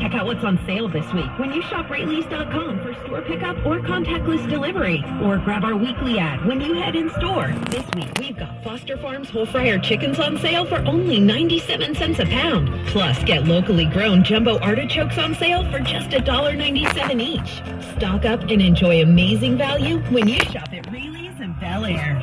Check out what's on sale this week when you shop Rayleigh's.com for store pickup or contactless delivery. Or grab our weekly ad when you head in store. This week, we've got Foster Farms whole fryer chickens on sale for only 97 cents a pound. Plus, get locally grown jumbo artichokes on sale for just $1.97 each. Stock up and enjoy amazing value when you shop at Rayleigh's in Bel Air.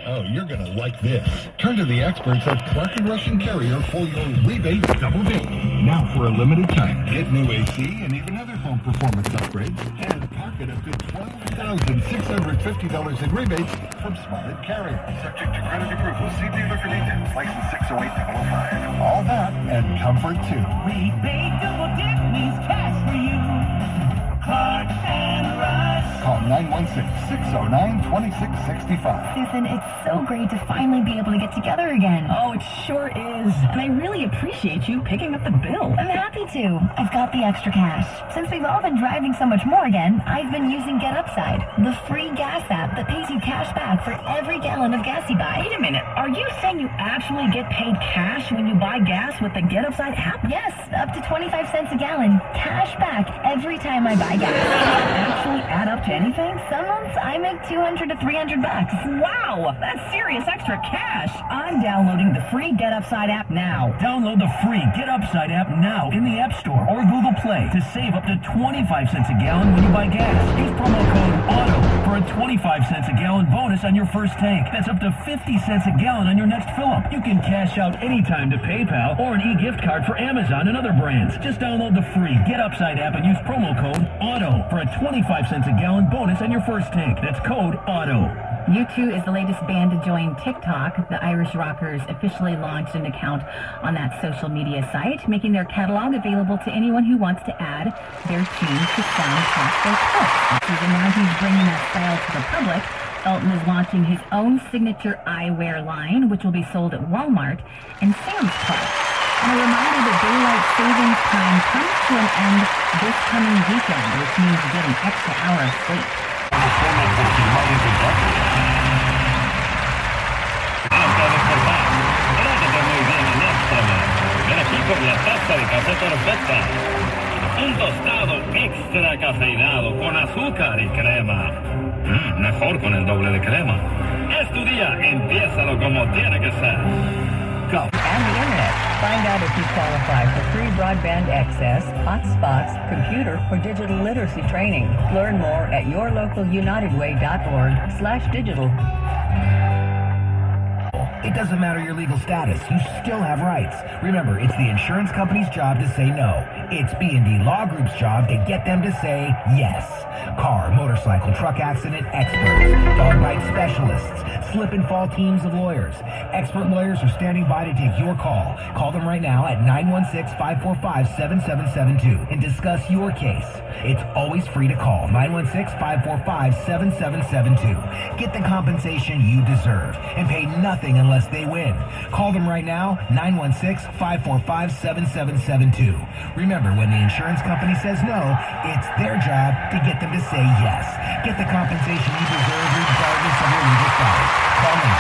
Oh, you're going to like this. Turn to the experts at Clark & Russian Carrier for your rebate double dip. Now for a limited time, get new AC and even other home performance upgrades and pocket up to $12,650 in rebates from Smart Carrier. Subject to credit approval. See dealer for details. License 608-005. All that and comfort too. Rebate double dip means cash for you. Clark & Rush. Call 916-609-2665. Susan, it's so great to finally be able to get together again. Oh, it sure is. And I really appreciate you picking up the bill. I'm happy to. I've got the extra cash. Since we've all been driving so much more again, I've been using Get Upside, the free gas app that pays you cash back for every gallon of gas you buy. Wait a minute. Are you saying you actually get paid cash when you buy gas with the Get Upside app? Yes, up to 25 cents a gallon. Cash back every time I buy gas. Actually add up to anything? Some months I make $200 to $300. Wow, that's serious extra cash. I'm downloading the free Get Upside app now. Download the free Get Upside app now in the App Store or Google Play to save up to 25 cents a gallon when you buy gas. Use promo code AUTO for a 25 cents a gallon bonus on your first tank. That's up to 50 cents a gallon on your next fill-up. You can cash out anytime to PayPal or an e-gift card for Amazon and other brands. Just download the free Get Upside app and use promo code AUTO for a 25 cents a gallon bonus on your first tank. That's code AUTO. U2 is the latest band to join TikTok. The Irish rockers officially launched an account on that social media site, making their catalog available to anyone who wants to add their tunes to soundtrack their posts. And now he's bringing that style to the public. Elton is launching his own signature eyewear line, which will be sold at Walmart and Sam's Club. And a reminder that daylight savings time comes to an end this coming weekend, which means you get an extra hour of sleep. Ven aquí por la taza de café perfecta. Un tostado extra cafeinado con azúcar y crema. Mejor con el doble de crema. Es tu día, empiézalo como tiene que ser. And the internet. Find out if you qualify for free broadband access, hotspots, computer, or digital literacy training. Learn more at yourlocalunitedway.org/digital. It doesn't matter your legal status. You still have rights. Remember, it's the insurance company's job to say no. It's B&D Law Group's job to get them to say yes. Car, motorcycle, truck accident experts, dog bite specialists, slip and fall teams of lawyers. Expert lawyers are standing by to take your call. Call them right now at 916-545-7772 and discuss your case. It's always free to call. 916-545-7772. Get the compensation you deserve and pay nothing unless they win. Call them right now, 916-545-7772. Remember, when the insurance company says no, it's their job to get them to say yes. Get the compensation you deserve regardless of your legal status. Call now,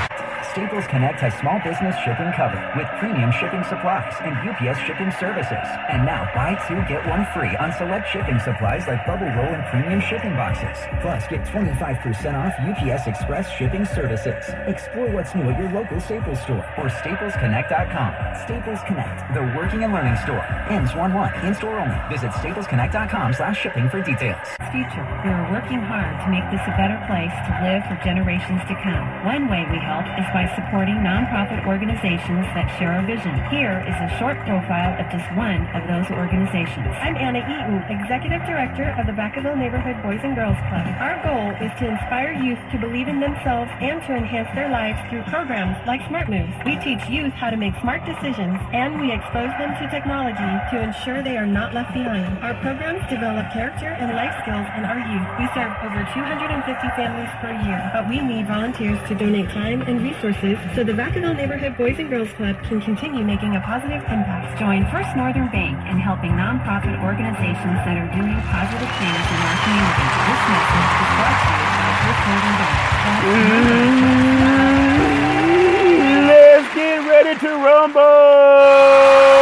916-545-7772. Staples Connect has small business shipping covered with premium shipping supplies and UPS shipping services. And now buy two, get one free on select shipping supplies like bubble roll and premium shipping boxes. Plus, get 25% off UPS Express shipping services. Explore what's new at your local Staples store or staplesconnect.com. Staples Connect, the working and learning store. Ends 1/1, in-store only. Visit staplesconnect.com/shipping for details. Future. We are working hard to make this a better place to live for generations to come. One way we help is by supporting nonprofit organizations that share our vision. Here is a short profile of just one of those organizations. I'm Anna Eaton, Executive Director of the Vacaville Neighborhood Boys and Girls Club. Our goal is to inspire youth to believe in themselves and to enhance their lives through programs like Smart Moves. We teach youth how to make smart decisions, and we expose them to technology to ensure they are not left behind. Our programs develop character and life skills in our youth. We serve over 250 families per year, but we need volunteers to donate time and resources so the Vacaville Neighborhood Boys and Girls Club can continue making a positive impact. Join First Northern Bank in helping nonprofit organizations that are doing positive things in our community. This message is brought to you by First Northern Bank. Let's get ready to rumble!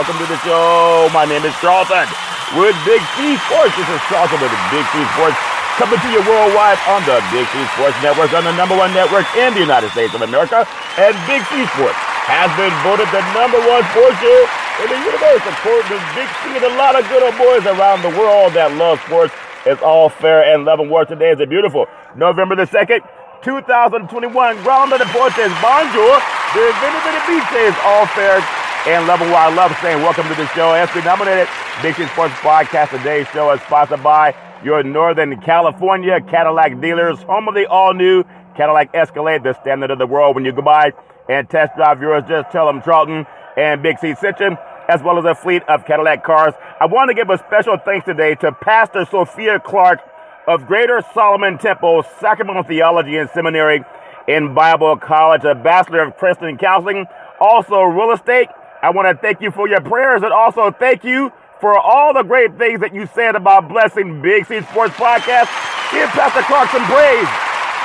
Welcome to the show. My name is Charlton with Big C Sports. This is Charlton with Big C Sports, coming to you worldwide on the Big C Sports Network, on the #1 network in the United States of America. And Big C Sports has been voted the #1 sports show in the universe, according to Big C and a lot of good old boys around the world that love sports. It's all fair and love and war. Today is a beautiful November the 2nd, 2021. Ground of the Portes, bonjour. The Vinny Beach is all fair and love and war. I love saying welcome to the show. ESPY nominated Big C Sports Podcast. Today's show is sponsored by your Northern California Cadillac dealers, home of the all-new Cadillac Escalade, the standard of the world. When you go by and test drive yours, just tell them Charlton and Big C sent you, as well as a fleet of Cadillac cars. I want to give a special thanks today to Pastor Sophia Clark of Greater Solomon Temple, Sacramento Theology and Seminary in Bible College, a Bachelor of Christian Counseling, also real estate. I want to thank you for your prayers and also thank you for all the great things that you said about blessing Big C Sports Podcast. Give Pastor Clark some praise.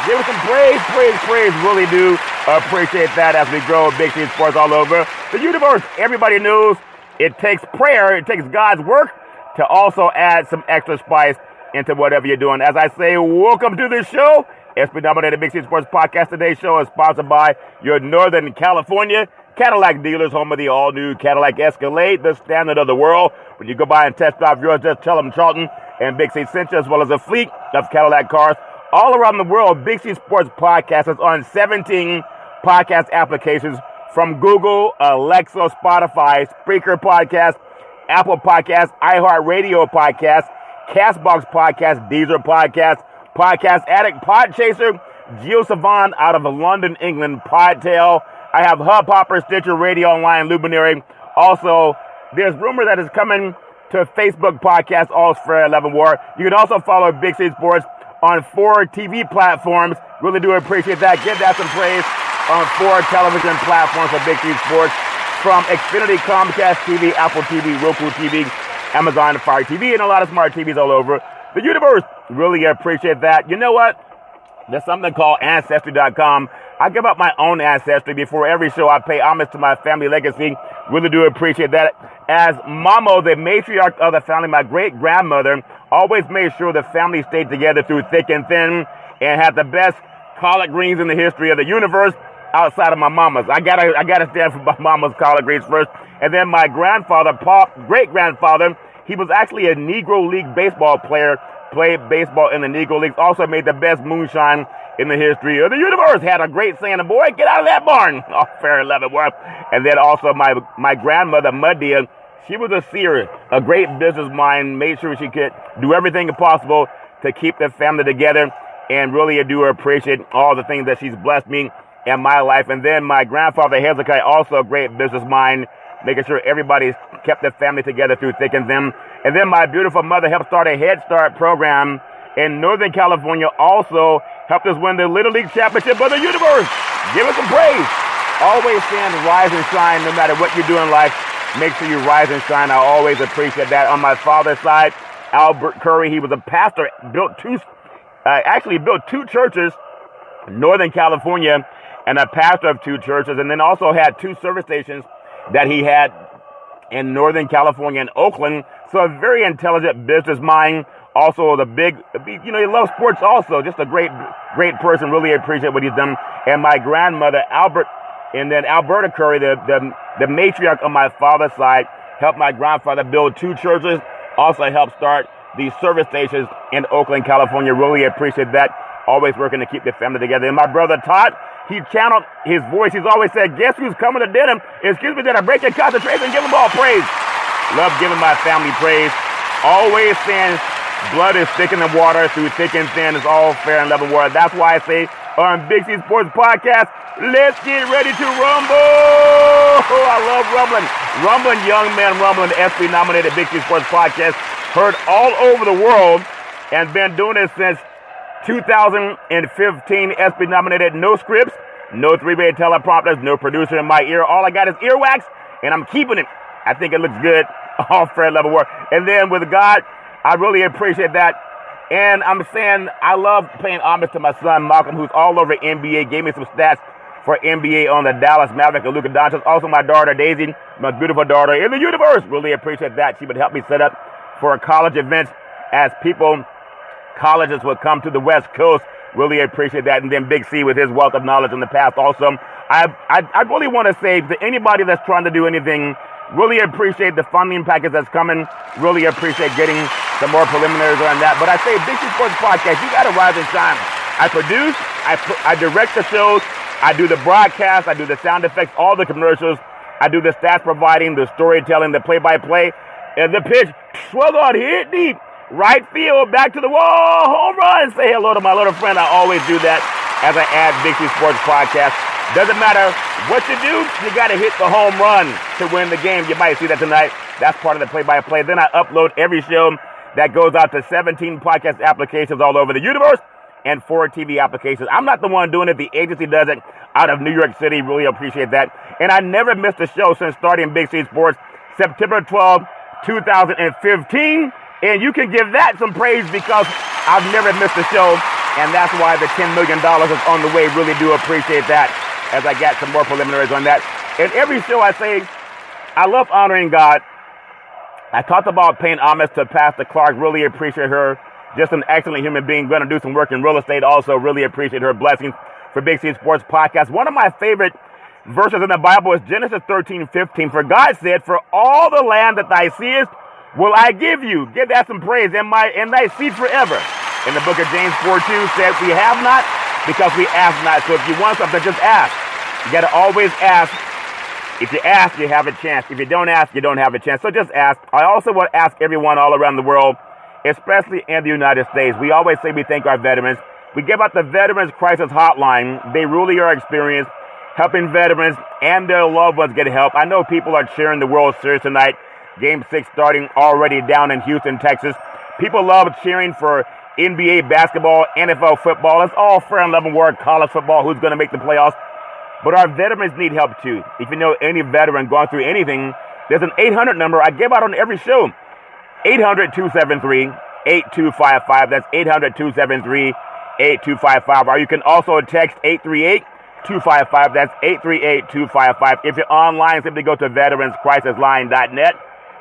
Give us some praise. Really do appreciate that as we grow Big C Sports all over the universe. Everybody knows it takes prayer, it takes God's work to also add some extra spice into whatever you're doing. As I say, welcome to the show. ESPY nominated Big C Sports Podcast. Today's show is sponsored by your Northern California Cadillac dealers, home of the all-new Cadillac Escalade, the standard of the world. When you go by and test drive yours, just tell them Charlton and Big C sent you, as well as a fleet of Cadillac cars all around the world. Big C Sports Podcast is on 17 podcast applications from Google, Alexa, Spotify, Spreaker Podcast, Apple Podcast, iHeart-Radio-Podcast, Castbox Podcast, Deezer Podcast, Podcast Addict, Podchaser, GeoSavant out of London, England, Podtail. I have Hubhopper, Stitcher, Radio Online, Luminary. Also, there's rumor that is coming to Facebook Podcast, All Fair 11 War. You can also follow Big C Sports on 4 TV platforms. Really do appreciate that. Give that some praise on 4 television platforms for Big C Sports, from Xfinity, Comcast TV, Apple TV, Roku TV, Amazon Fire TV, and a lot of smart TVs all over the universe. Really appreciate that. You know what? There's something called Ancestry.com. I give up my own ancestry. Before every show, I pay homage to my family legacy. Really do appreciate that. As Mamo, the matriarch of the family, my great-grandmother, always made sure the family stayed together through thick and thin and had the best collard greens in the history of the universe outside of my mama's. I gotta stand for my mama's collard greens first. And then my grandfather, great-grandfather, he was actually a Negro League baseball player, played baseball in the Negro Leagues, also made the best moonshine in the history of the universe. Had a great saying, boy, get out of that barn. Oh, fair 11 worth. And then also my grandmother, Mudia, she was a seer, a great business mind, made sure she could do everything possible to keep the family together, and really do appreciate all the things that she's blessed me in my life. And then my grandfather, Hezekiah, also a great business mind, making sure everybody kept the family together through thick and thin. And then my beautiful mother helped start a Head Start program in Northern California, also helped us win the Little League Championship of the universe. Give us some praise. Always stand, rise and shine, no matter what you do in life. Make sure you rise and shine. I always appreciate that. On my father's side, Albert Curry, he was a pastor, built two churches, Northern California, and a pastor of 2 churches, and then also had 2 service stations that he had in Northern California and Oakland. So a very intelligent business mind. Also he loves sports also. Just a great person. Really appreciate what he's done. And my grandmother, Alberta Curry, the matriarch on my father's side, helped my grandfather build 2 churches. Also helped start the service stations in Oakland, California. Really appreciate that. Always working to keep the family together. And my brother Todd, he channeled his voice. He's always said, guess who's coming to dinner? Excuse me, did I break your concentration? Give them all praise. Love giving my family praise. Always saying blood is thick in the water, through thick and thin is all fair and level water. That's why I say on Big C Sports Podcast, let's get ready to rumble. Oh, I love rumbling. Rumbling, young man rumbling, the ESPY nominated Big C Sports Podcast. Heard all over the world and been doing it since 2015. ESPY nominated, no scripts, no 3-way teleprompters, no producer in my ear. All I got is earwax, and I'm keeping it. I think it looks good. All fair level work. And then with God, I really appreciate that. And I'm saying I love paying homage to my son, Malcolm, who's all over NBA, gave me some stats for NBA on the Dallas Mavericks and Luka Doncic. Also, my daughter, Daisy, my beautiful daughter in the universe. Really appreciate that. She would help me set up for college events as colleges would come to the West Coast. Really appreciate that. And then Big C with his wealth of knowledge in the past also. I really want to say to anybody that's trying to do anything, really appreciate the funding package that's coming. Really appreciate getting some more preliminaries on that. But I say Big C Sports Podcast, you got to rise and shine. I produce, I direct the shows, I do the broadcast, I do the sound effects, all the commercials. I do the stats providing, the storytelling, the play-by-play. And the pitch, swung on, hit deep. Right field, back to the wall, home run. Say hello to my little friend. I always do that as I add Big C Sports Podcast. Doesn't matter what you do, you got to hit the home run to win the game. You might see that tonight. That's part of the play-by-play. Then I upload every show that goes out to 17 podcast applications all over the universe and 4 TV applications. I'm not the one doing it. The agency does it out of New York City. Really appreciate that. And I never missed a show since starting Big C Sports September 12, 2015. And you can give that some praise because I've never missed a show, and that's why the $10 million is on the way. Really do appreciate that as I got some more preliminaries on that. In every show I say, I love honoring God. I talked about paying homage to Pastor Clark. Really appreciate her. Just an excellent human being. Going to do some work in real estate also. Really appreciate her blessings for Big C Sports Podcast. One of my favorite verses in the Bible is Genesis 13:15. For God said, for all the land that thou seest, will I give you. Give that some praise. And thy seed forever. In the book of James 4:2 said, we have not because we ask not. So if you want something, just ask. You got to always ask. If you ask, you have a chance. If you don't ask, you don't have a chance. So just ask. I also want to ask everyone all around the world, especially in the United States. We always say we thank our veterans. We give out the Veterans Crisis Hotline. They really are experienced helping veterans and their loved ones get help. I know people are cheering the World Series tonight. Game 6 starting already down in Houston, Texas. People love cheering for NBA basketball, NFL football. It's all fair and level work. College football, who's going to make the playoffs. But our veterans need help too. If you know any veteran going through anything, there's an 800 number I give out on every show. 800-273-8255. That's 800-273-8255. Or you can also text 838-255. That's 838-255. If you're online, simply go to veteranscrisisline.net.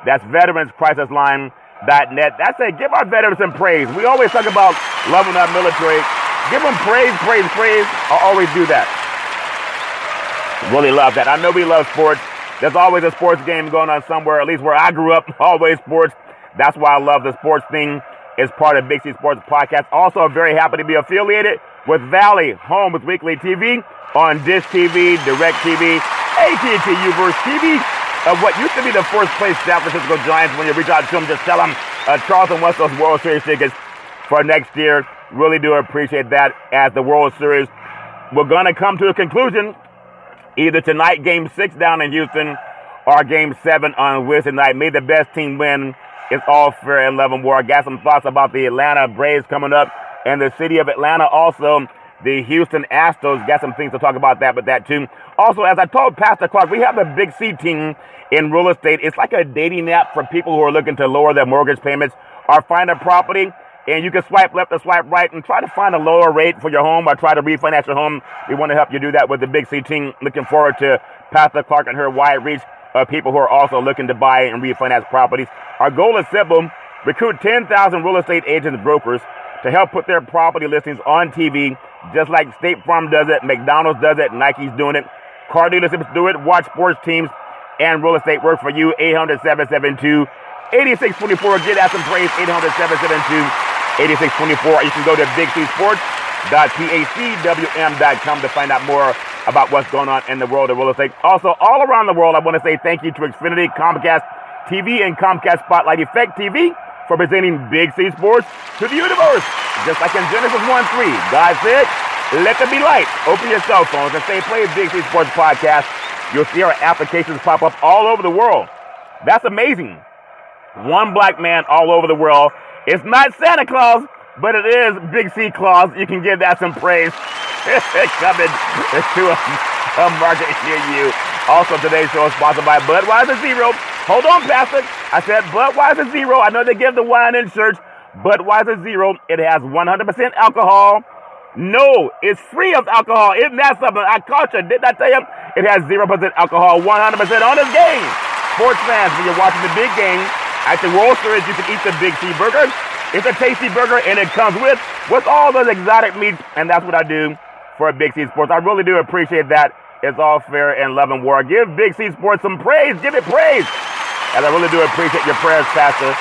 That's veteranscrisisline.net. That's it. Give our veterans some praise. We always talk about loving our military. Give them praise, praise, praise. I'll always do that. Really love that. I know we love sports. There's always a sports game going on somewhere, at least where I grew up. Always sports. That's why I love the sports thing. It's part of Big C Sports Podcast. Also, I'm very happy to be affiliated with Valley Home with Weekly TV on Dish TV, Direct TV, AT&T Uverse TV. What used to be the first place San Francisco Giants, when you reach out to them, just tell them Charleston wants those World Series tickets for next year. Really do appreciate that as the World Series. We're going to come to a conclusion either tonight, Game 6 down in Houston, or Game 7 on Wednesday night. May the best team win. It's all fair and level war. I got some thoughts about the Atlanta Braves coming up and the city of Atlanta. Also, the Houston Astros. Got some things to talk about that, but that too. Also, as I told Pastor Clark, we have a Big C team in real estate. It's like a dating app for people who are looking to lower their mortgage payments or find a property. And you can swipe left or swipe right and try to find a lower rate for your home or try to refinance your home. We want to help you do that with the Big C team. Looking forward to Pastor Clark and her wide reach of people who are also looking to buy and refinance properties. Our goal is simple. Recruit 10,000 real estate agents and brokers to help put their property listings on TV, just like State Farm does it, McDonald's does it, Nike's doing it. Car dealerships do it. Watch sports teams and real estate work for you. 800-772-8624. Get out some praise. 800-772-8624. You can go to bigcsports.pacwm.com to find out more about what's going on in the world of real estate. Also, all around the world, I want to say thank you to Xfinity, Comcast TV, and Comcast Spotlight Effect TV for presenting Big C Sports to the universe. Just like in Genesis 1:3, God said, let there be light. Open your cell phones and say, play Big C Sports Podcast. You'll see our applications pop up all over the world. That's amazing. One black man all over the world. It's not Santa Claus, but it is Big C Claus. You can give that some praise. Coming to a market near you. Also, today's show is sponsored by Budweiser Zero. Hold on, Pastor. I said Budweiser Zero. I know they give the wine in church. Budweiser Zero. It has 100% alcohol, No, it's free of alcohol. Isn't that something? I caught you. Didn't I tell you? It has 0% alcohol, 100% on this game. Sports fans, when you're watching the big game, at the World Series, you can eat the Big C burger. It's a tasty burger, and it comes with all those exotic meats, and that's what I do for Big C Sports. I really do appreciate that. It's all fair and love and war. Give Big C Sports some praise. Give it praise. And I really do appreciate your prayers, Pastor.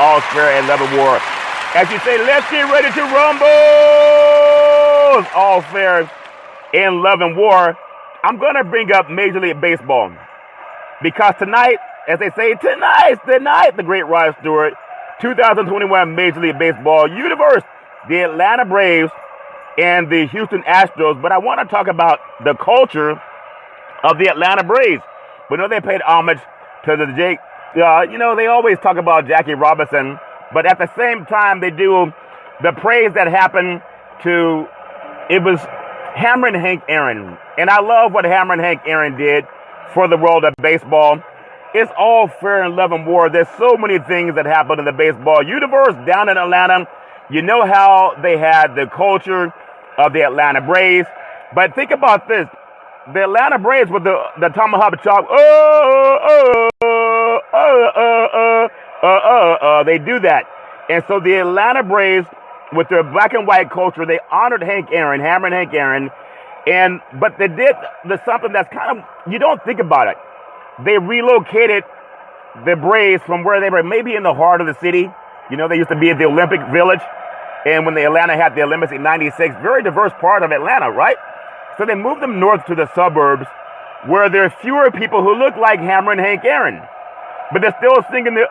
All fair and love and war. As you say, let's get ready to rumble. All fair and love and war. I'm going to bring up Major League Baseball because tonight, as they say, tonight, the great Rod Stewart, 2021 Major League Baseball universe, the Atlanta Braves and the Houston Astros. But I want to talk about the culture of the Atlanta Braves. We know they paid homage to the Jake. They always talk about Jackie Robinson, but at the same time, they do the praise that happened to, it was Hammer and Hank Aaron. And I love what Hammer and Hank Aaron did for the world of baseball. It's all fair and love and war. There's so many things that happened in the baseball universe down in Atlanta. You know how they had the culture of the Atlanta Braves. But think about this. The Atlanta Braves with the tomahawk chop, they do that. And so the Atlanta Braves, with their black and white culture, they honored Hank Aaron, Hammer and Hank Aaron. But they did something that's kind of, you don't think about it. They relocated the Braves from where they were, maybe in the heart of the city. You know, they used to be at the Olympic Village. And when the Atlanta had the Olympics in 96, very diverse part of Atlanta, right? So they moved them north to the suburbs where there are fewer people who look like Hammer and Hank Aaron. But they're still singing the,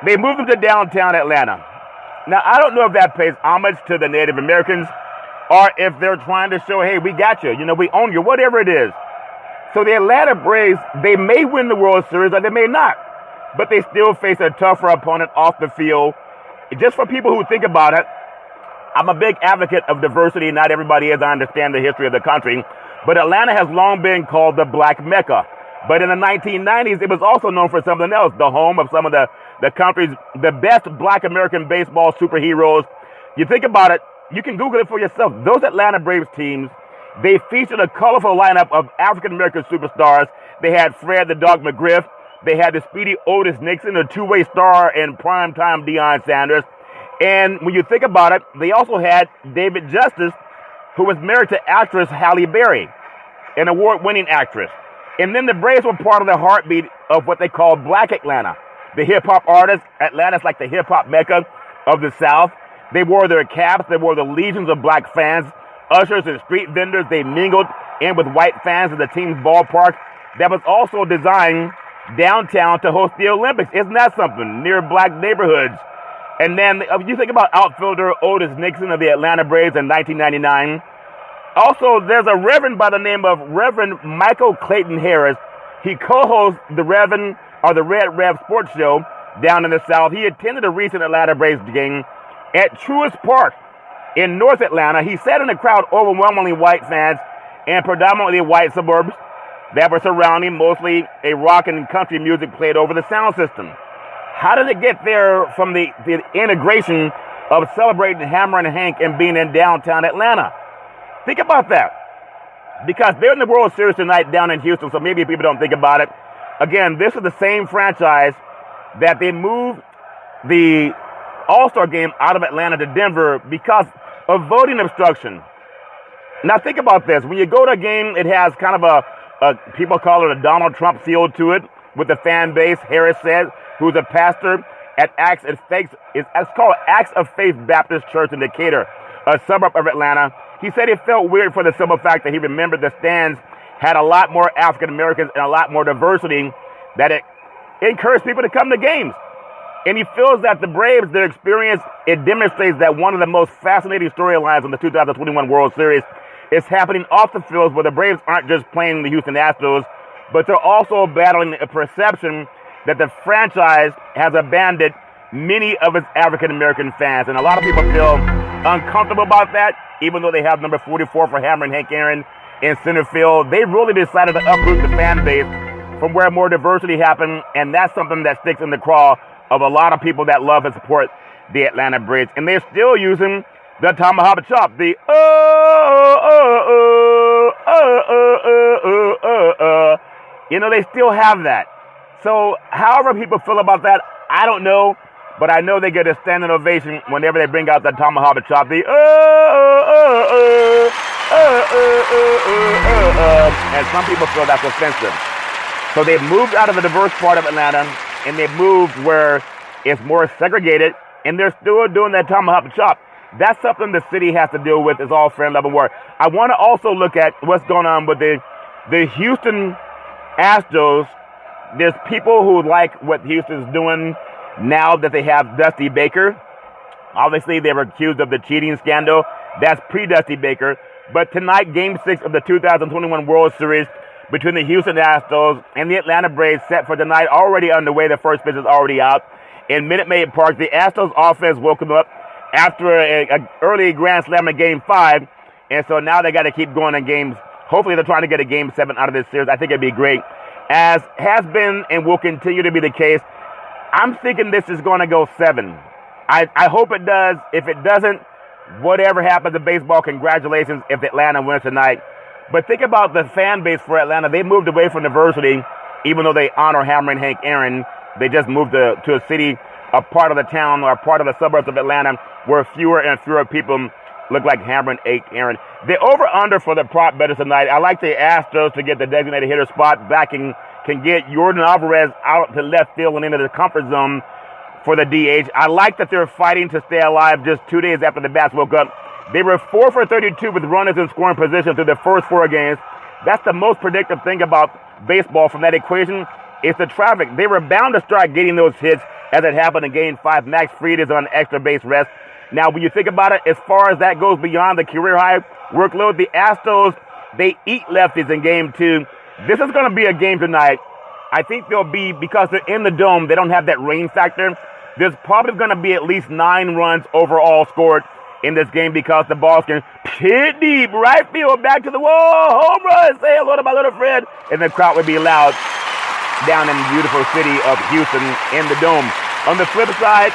They moved them to downtown Atlanta. Now, I don't know if that pays homage to the Native Americans or if they're trying to show, hey, we got you. You know, we own you, whatever it is. So the Atlanta Braves, they may win the World Series or they may not. But they still face a tougher opponent off the field. Just for people who think about it, I'm a big advocate of diversity. Not everybody is. I understand the history of the country. But Atlanta has long been called the Black Mecca. But in the 1990s, it was also known for something else, the home of some of the country's, the best Black American baseball superheroes. You think about it, you can Google it for yourself. Those Atlanta Braves teams, they featured a colorful lineup of African-American superstars. They had Fred the Dog McGriff. They had the speedy Otis Nixon, a two-way star, and primetime Deion Sanders. And when you think about it, they also had David Justice, who was married to actress Halle Berry, an award-winning actress. And then the Braves were part of the heartbeat of what they call Black Atlanta. The hip-hop artists, Atlanta's like the hip-hop mecca of the South. They wore their caps. They wore the legions of black fans, ushers and street vendors. They mingled in with white fans in the team's ballpark that was also designed downtown to host the Olympics. Isn't that something? Near black neighborhoods. And then you think about outfielder Otis Nixon of the Atlanta Braves in 1999. Also, there's a reverend by the name of Reverend Michael Clayton Harris. He co-hosts the Red Rev Sports Show down in the South. He attended a recent Atlanta Braves game at Truist Park in North Atlanta. He sat in a crowd overwhelmingly white fans and predominantly white suburbs that were surrounding mostly a rock and country music played over the sound system. How did it get there from the integration of celebrating Hammer and Hank and being in downtown Atlanta? Think about that. Because they're in the World Series tonight down in Houston, so maybe people don't think about it. Again, this is the same franchise that they moved the All-Star game out of Atlanta to Denver because of voting obstruction. Now think about this. When you go to a game, it has kind of people call it a Donald Trump feel to it with the fan base. Harris said, who's a pastor at it's called Acts of Faith Baptist Church in Decatur, a suburb of Atlanta. He said it felt weird for the simple fact that he remembered the stands had a lot more African Americans and a lot more diversity, that it encouraged people to come to games. And he feels that the Braves, their experience, it demonstrates that one of the most fascinating storylines in the 2021 World Series is happening off the fields, where the Braves aren't just playing the Houston Astros, but they're also battling a perception that the franchise has abandoned many of its African-American fans. And a lot of people feel uncomfortable about that, even though they have number 44 for Hammer and Hank Aaron in center field. They really decided to uproot the fan base from where more diversity happened, and that's something that sticks in the craw of a lot of people that love and support the Atlanta Braves. And they're still using the tomahawk chop, the they still have that. So however people feel about that, I don't know, but I know they get a standing ovation whenever they bring out the tomahawk chop, the and some people feel that's offensive. So they've moved out of the diverse part of Atlanta, and they've moved where it's more segregated, and they're still doing that tomahawk chop. That's something the city has to deal with. It's all fair and level war. I want to also look at what's going on with the Houston Astros. There's people who like what Houston's doing now that they have Dusty Baker. Obviously, they were accused of the cheating scandal. That's pre-Dusty Baker. But tonight, Game 6 of the 2021 World Series between the Houston Astros and the Atlanta Braves set for tonight, already underway. The first pitch is already out. In Minute Maid Park, the Astros offense woke them up after an early grand slam in Game 5. And so now they got to keep going in games. Hopefully, they're trying to get a Game 7 out of this series. I think it'd be great. As has been and will continue to be the case, I'm thinking this is going to go 7. I hope it does. If it doesn't, whatever happens in baseball, congratulations if Atlanta wins tonight. But think about the fan base for Atlanta. They moved away from diversity, even though they honor Hammer and Hank Aaron. They just moved to a city, a part of the town or a part of the suburbs of Atlanta where fewer and fewer people look like Hammer and Hank Aaron. The over-under for the prop bettors tonight, I like the Astros to get the designated hitter spot back and can get Jordan Alvarez out to left field and into the comfort zone for the DH. I like that they're fighting to stay alive just 2 days after the bats woke up. They were 4 for 32 with runners in scoring position through the first 4 games. That's the most predictive thing about baseball from that equation is the traffic. They were bound to start getting those hits as it happened in Game 5. Max Fried is on extra base rest. Now, when you think about it, as far as that goes beyond the career high workload, the Astros, they eat lefties in Game 2. This is going to be a game tonight. I think they'll be, because they're in the dome, they don't have that rain factor. There's probably going to be at least 9 runs overall scored in this game because the balls can hit deep, right field, back to the wall, home run, say hello to my little friend, and the crowd would be loud down in the beautiful city of Houston in the dome. On the flip side,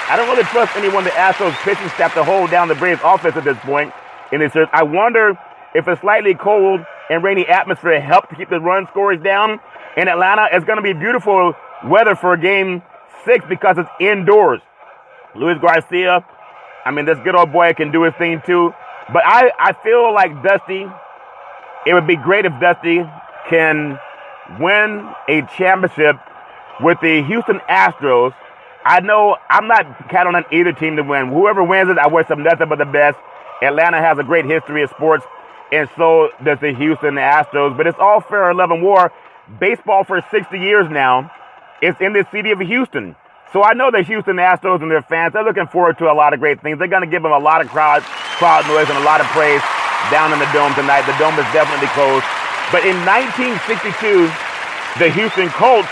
I don't really trust anyone the Astros pitching staff to hold down the Braves offense at this point in this series. I wonder if a slightly cold and rainy atmosphere helped to keep the run scores down in Atlanta. It's going to be beautiful weather for Game 6 because it's indoors. Luis Garcia, I mean, this good old boy can do his thing too. But I feel like Dusty, it would be great if Dusty can win a championship with the Houston Astros. I know I'm not counting on either team to win. Whoever wins it, I wish them nothing but the best. Atlanta has a great history of sports, and so does the Houston Astros. But it's all fair and love and war. Baseball for 60 years now is in the city of Houston. So I know the Houston Astros and their fans, they're looking forward to a lot of great things. They're going to give them a lot of crowd noise and a lot of praise down in the dome tonight. The dome is definitely closed. But in 1962, the Houston Colts,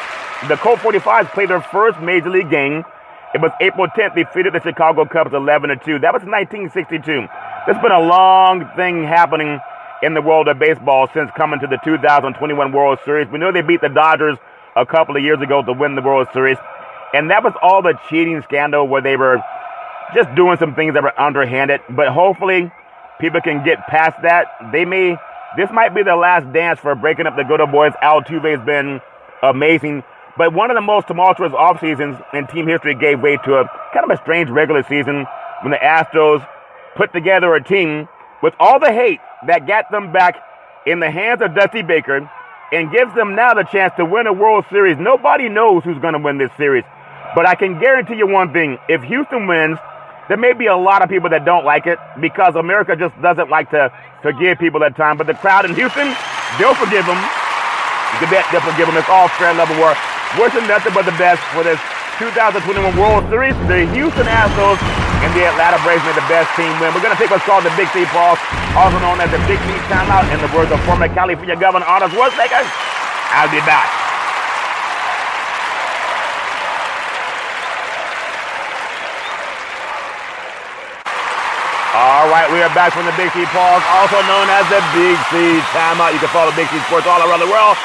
the Colt 45s, played their first Major League game. It was April 10th. They defeated the Chicago Cubs 11-2. That was 1962. There's been a long thing happening in the world of baseball since coming to the 2021 World Series. We know they beat the Dodgers a couple of years ago to win the World Series. And that was all the cheating scandal where they were just doing some things that were underhanded. But hopefully people can get past that. This might be the last dance for breaking up the good old boys. Altuve's been amazing. But one of the most tumultuous off seasons in team history gave way to a kind of a strange regular season when the Astros put together a team with all the hate that got them back in the hands of Dusty Baker and gives them now the chance to win a World Series. Nobody knows who's going to win this series. But I can guarantee you one thing. If Houston wins, there may be a lot of people that don't like it because America just doesn't like to forgive people at times. But the crowd in Houston, they'll forgive them. You can bet they'll forgive them. It's all fair level war. Wishing nothing but the best for this 2021 World Series. The Houston Astros and the Atlanta Braves made the best team win. We're going to take what's called the Big C pause, also known as the Big C timeout, in the words of former California Governor Arnold Schwarzenegger. I'll be back. All right, we are back from the Big C pause, also known as the Big C timeout. You can follow Big C Sports all around the world.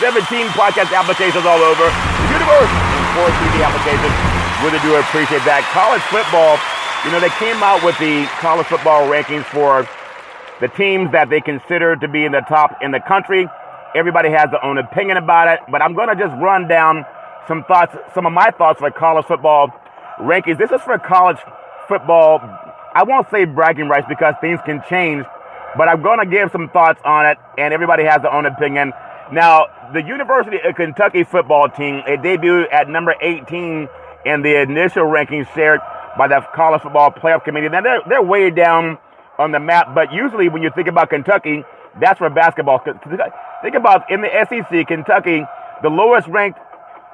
17 podcast applications all over the universe in Sports TV application. Really do appreciate that. College football, they came out with the college football rankings for the teams that they consider to be in the top in the country. Everybody has their own opinion about it, but I'm going to just run down some of my thoughts for college football rankings. This is for college football. I won't say bragging rights because things can change, but I'm going to give some thoughts on it, and everybody has their own opinion. Now, the University of Kentucky football team, it debuted at number 18 in the initial rankings shared by the College Football Playoff Committee. Now, they're way down on the map, but usually when you think about Kentucky, that's for basketball. Think about in the SEC, Kentucky, the lowest ranked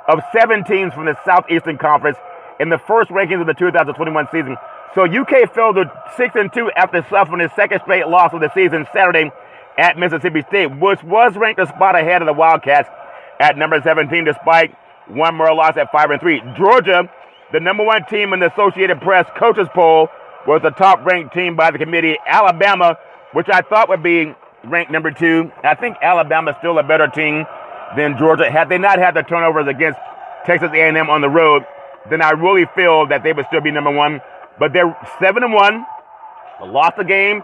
of 7 teams from the Southeastern Conference in the first rankings of the 2021 season. So UK fell to 6-2 after suffering his second straight loss of the season Saturday at Mississippi State, which was ranked a spot ahead of the Wildcats at number 17, despite one more loss at 5-3. Georgia, the number 1 team in the Associated Press coaches poll, was the top-ranked team by the committee. Alabama, which I thought would be ranked number 2. I think Alabama's still a better team than Georgia. Had they not had the turnovers against Texas A&M on the road, then I really feel that they would still be number 1. But they're 7-1. They lost the game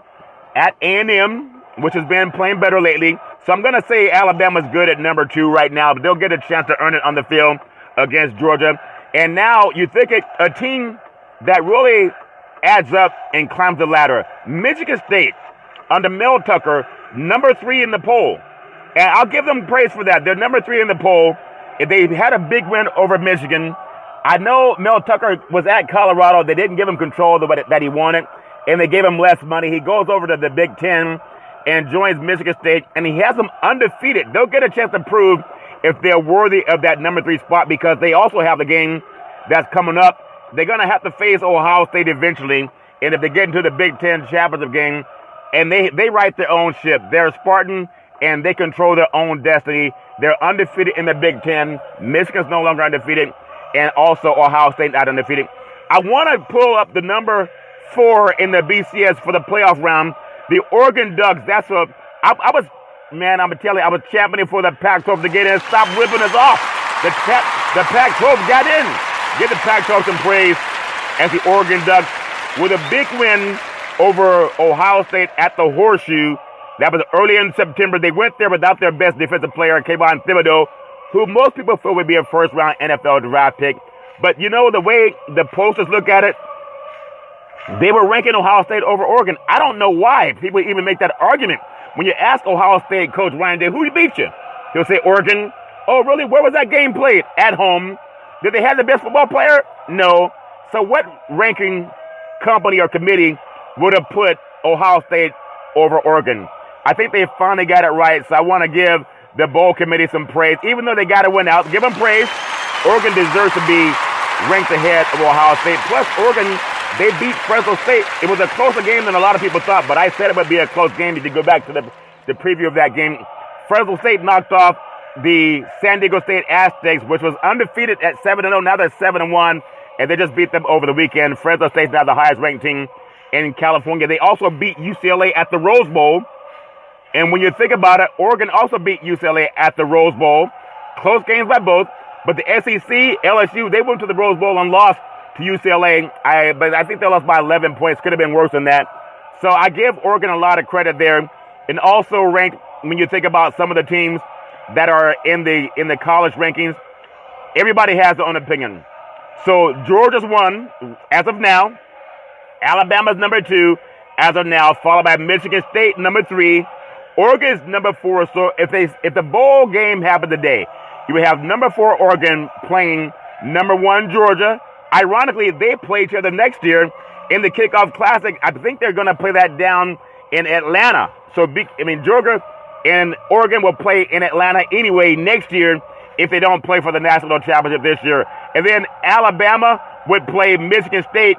at A&M, which has been playing better lately. So I'm going to say Alabama's good at number 2 right now, but they'll get a chance to earn it on the field against Georgia. And now you think a team that really adds up and climbs the ladder. Michigan State, under Mel Tucker, number 3 in the poll. And I'll give them praise for that. They're number 3 in the poll. They had a big win over Michigan. I know Mel Tucker was at Colorado. They didn't give him control that he wanted, and they gave him less money. He goes over to the Big Ten and joins Michigan State, and he has them undefeated. They'll get a chance to prove if they're worthy of that number 3 spot because they also have the game that's coming up. They're going to have to face Ohio State eventually, and if they get into the Big Ten championship game, and they write their own ship. They're Spartan, and they control their own destiny. They're undefeated in the Big Ten. Michigan's no longer undefeated, and also Ohio State not undefeated. I want to pull up the number 4 in the BCS for the playoff round. The Oregon Ducks, that's what I'm going to tell you, I was championing for the Pac-12 to get in. Stop ripping us off. The Pac-12 got in. Give the Pac-12 some praise as the Oregon Ducks with a big win over Ohio State at the Horseshoe. That was early in September. They went there without their best defensive player, Kayvon Thibodeau, who most people feel would be a first-round NFL draft pick. But the way the posters look at it, they were ranking Ohio State over Oregon. I don't know why people even make that argument. When you ask Ohio State coach Ryan Day, who beat you? He'll say Oregon. Oh, really? Where was that game played? At home. Did they have the best football player? No. So what ranking company or committee would have put Ohio State over Oregon? I think they finally got it right, so I want to give the bowl committee some praise. Even though they got to win out, give them praise. Oregon deserves to be ranked ahead of Ohio State. Plus, Oregon, they beat Fresno State. It was a closer game than a lot of people thought, but I said it would be a close game if you go back to the preview of that game. Fresno State knocked off the San Diego State Aztecs, which was undefeated at 7-0. Now they're 7-1, and they just beat them over the weekend. Fresno State's now the highest-ranked team in California. They also beat UCLA at the Rose Bowl. And when you think about it, Oregon also beat UCLA at the Rose Bowl. Close games by both. But the SEC, LSU, they went to the Rose Bowl and lost to UCLA. But I think they lost by 11 points. Could have been worse than that. So I give Oregon a lot of credit there. And also ranked, when you think about some of the teams that are in the college rankings, everybody has their own opinion. So Georgia's 1 as of now. Alabama's number 2 as of now, followed by Michigan State, number 3. Oregon's number 4. So if the bowl game happened today, you would have number 4 Oregon playing number 1 Georgia. Ironically, they play each other next year in the Kickoff Classic. I think they're going to play that down in Atlanta. So, Georgia and Oregon will play in Atlanta anyway next year if they don't play for the national championship this year. And then Alabama would play Michigan State.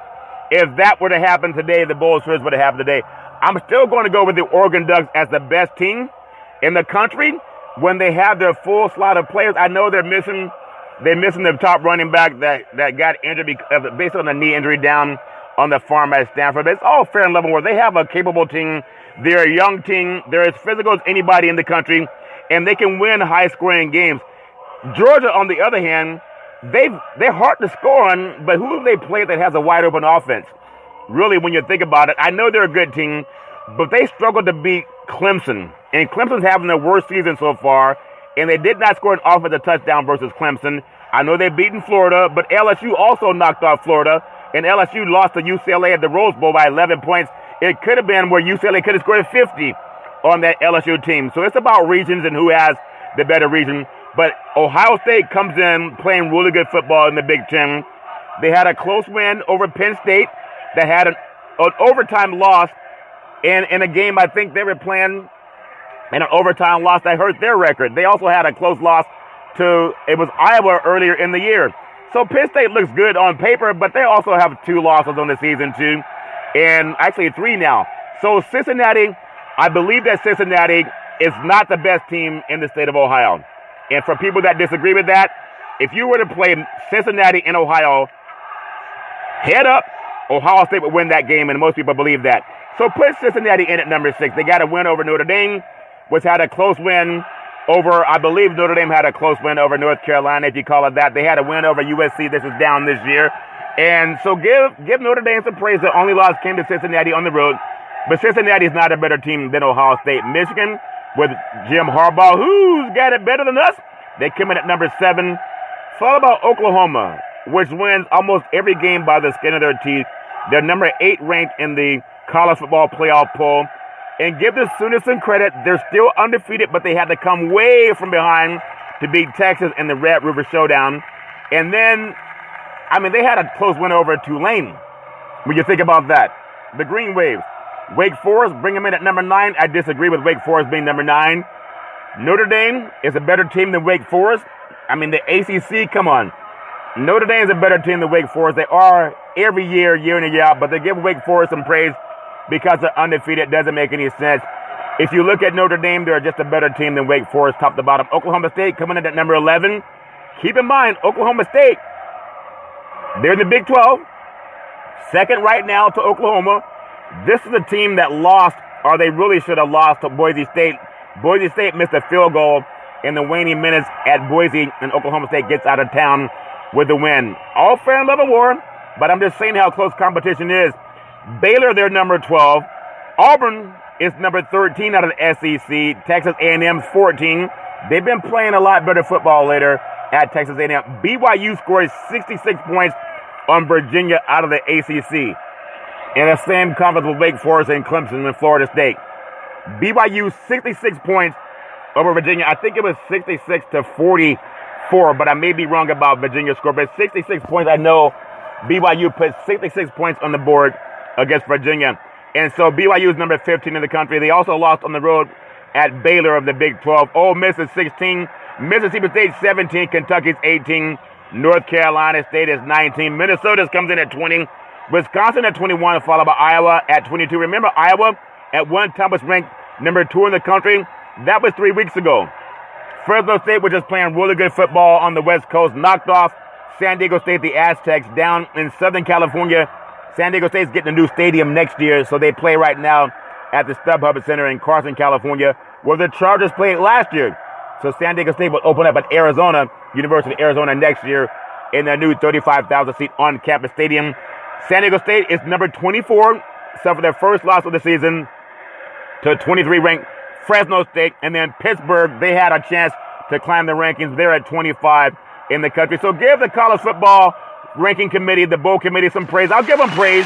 If that were to happen today, the bowl series would have happened today. I'm still going to go with the Oregon Ducks as the best team in the country when they have their full slot of players. I know they're missing the top running back that got injured based on a knee injury down on the farm at Stanford. But it's all fair and level where they have a capable team. They're a young team. They're as physical as anybody in the country, and they can win high-scoring games. Georgia, on the other hand, they're hard to score on, but who have they played that has a wide open offense? Really, when you think about it, I know they're a good team, but they struggled to beat Clemson. And Clemson's having their worst season so far, and they did not score an offensive touchdown versus Clemson. I know they've beaten Florida, but LSU also knocked off Florida, and LSU lost to UCLA at the Rose Bowl by 11 points. It could have been where UCLA could have scored 50 on that LSU team. So it's about regions and who has the better region. But Ohio State comes in playing really good football in the Big Ten. They had a close win over Penn State. They had an overtime loss in a game I think they were playing, and an overtime loss that hurt their record. They also had a close loss to, it was Iowa earlier in the year. So Penn State looks good on paper, but they also have 2 losses on the season too, and actually 3 now. So Cincinnati, I believe that Cincinnati is not the best team in the state of Ohio. And for people that disagree with that, if you were to play Cincinnati in Ohio, head up, Ohio State would win that game, and most people believe that. So put Cincinnati in at number 6. They got a win over Notre Dame, which had a close win over, I believe Notre Dame had a close win over North Carolina, if you call it that. They had a win over USC. This is down this year. And so give Notre Dame some praise. The only loss came to Cincinnati on the road. But Cincinnati is not a better team than Ohio State. Michigan, with Jim Harbaugh, who's got it better than us, they come in at number 7. Followed by Oklahoma, which wins almost every game by the skin of their teeth. They're number 8 ranked in the college football playoff poll. And give the Sooners some credit. They're still undefeated, but they had to come way from behind to beat Texas in the Red River Showdown. And then, they had a close win over Tulane. When you think about that. The Green Waves. Wake Forest, bring them in at number 9. I disagree with Wake Forest being number 9. Notre Dame is a better team than Wake Forest. The ACC, come on. Notre Dame is a better team than Wake Forest. They are every year in and year out, but they give Wake Forest some praise because they're undefeated. It doesn't make any sense. If you look at Notre Dame, they're just a better team than Wake Forest, top to bottom. Oklahoma State coming in at number 11. Keep in mind, Oklahoma State, they're in the Big 12, second right now to Oklahoma. This is a team that lost, or they really should have lost to Boise State. Boise State missed a field goal in the waning minutes at Boise, and Oklahoma State gets out of town with the win. All fair and love and war, but I'm just saying how close competition is. Baylor, they're number 12. Auburn is number 13 out of the SEC. Texas A&M's 14. They've been playing a lot better football later at Texas A&M. BYU scored 66 points on Virginia out of the ACC. In the same conference with Wake Forest and Clemson and Florida State. BYU 66 points over Virginia. I think it was 66-44, but I may be wrong about Virginia's score. But 66 points, I know BYU put 66 points on the board against Virginia. And so BYU is number 15 in the country. They also lost on the road at Baylor of the Big 12. Ole Miss is 16. Mississippi State 17. Kentucky's 18. North Carolina State is 19. Minnesota comes in at 20. Wisconsin at 21, followed by Iowa at 22. Remember, Iowa at one time was ranked number 2 in the country. That was 3 weeks ago. Fresno State was just playing really good football on the West Coast. Knocked off San Diego State, the Aztecs, down in Southern California. San Diego State's getting a new stadium next year, so they play right now at the StubHub Center in Carson, California, where the Chargers played last year. So San Diego State will open up at Arizona, University of Arizona next year in their new 35,000-seat on-campus stadium. San Diego State is number 24, suffered their first loss of the season to 23-ranked Fresno State. And then Pittsburgh, they had a chance to climb the rankings. They're at 25 in the country. So give the college football ranking committee, the bowl committee, some praise. I'll give them praise.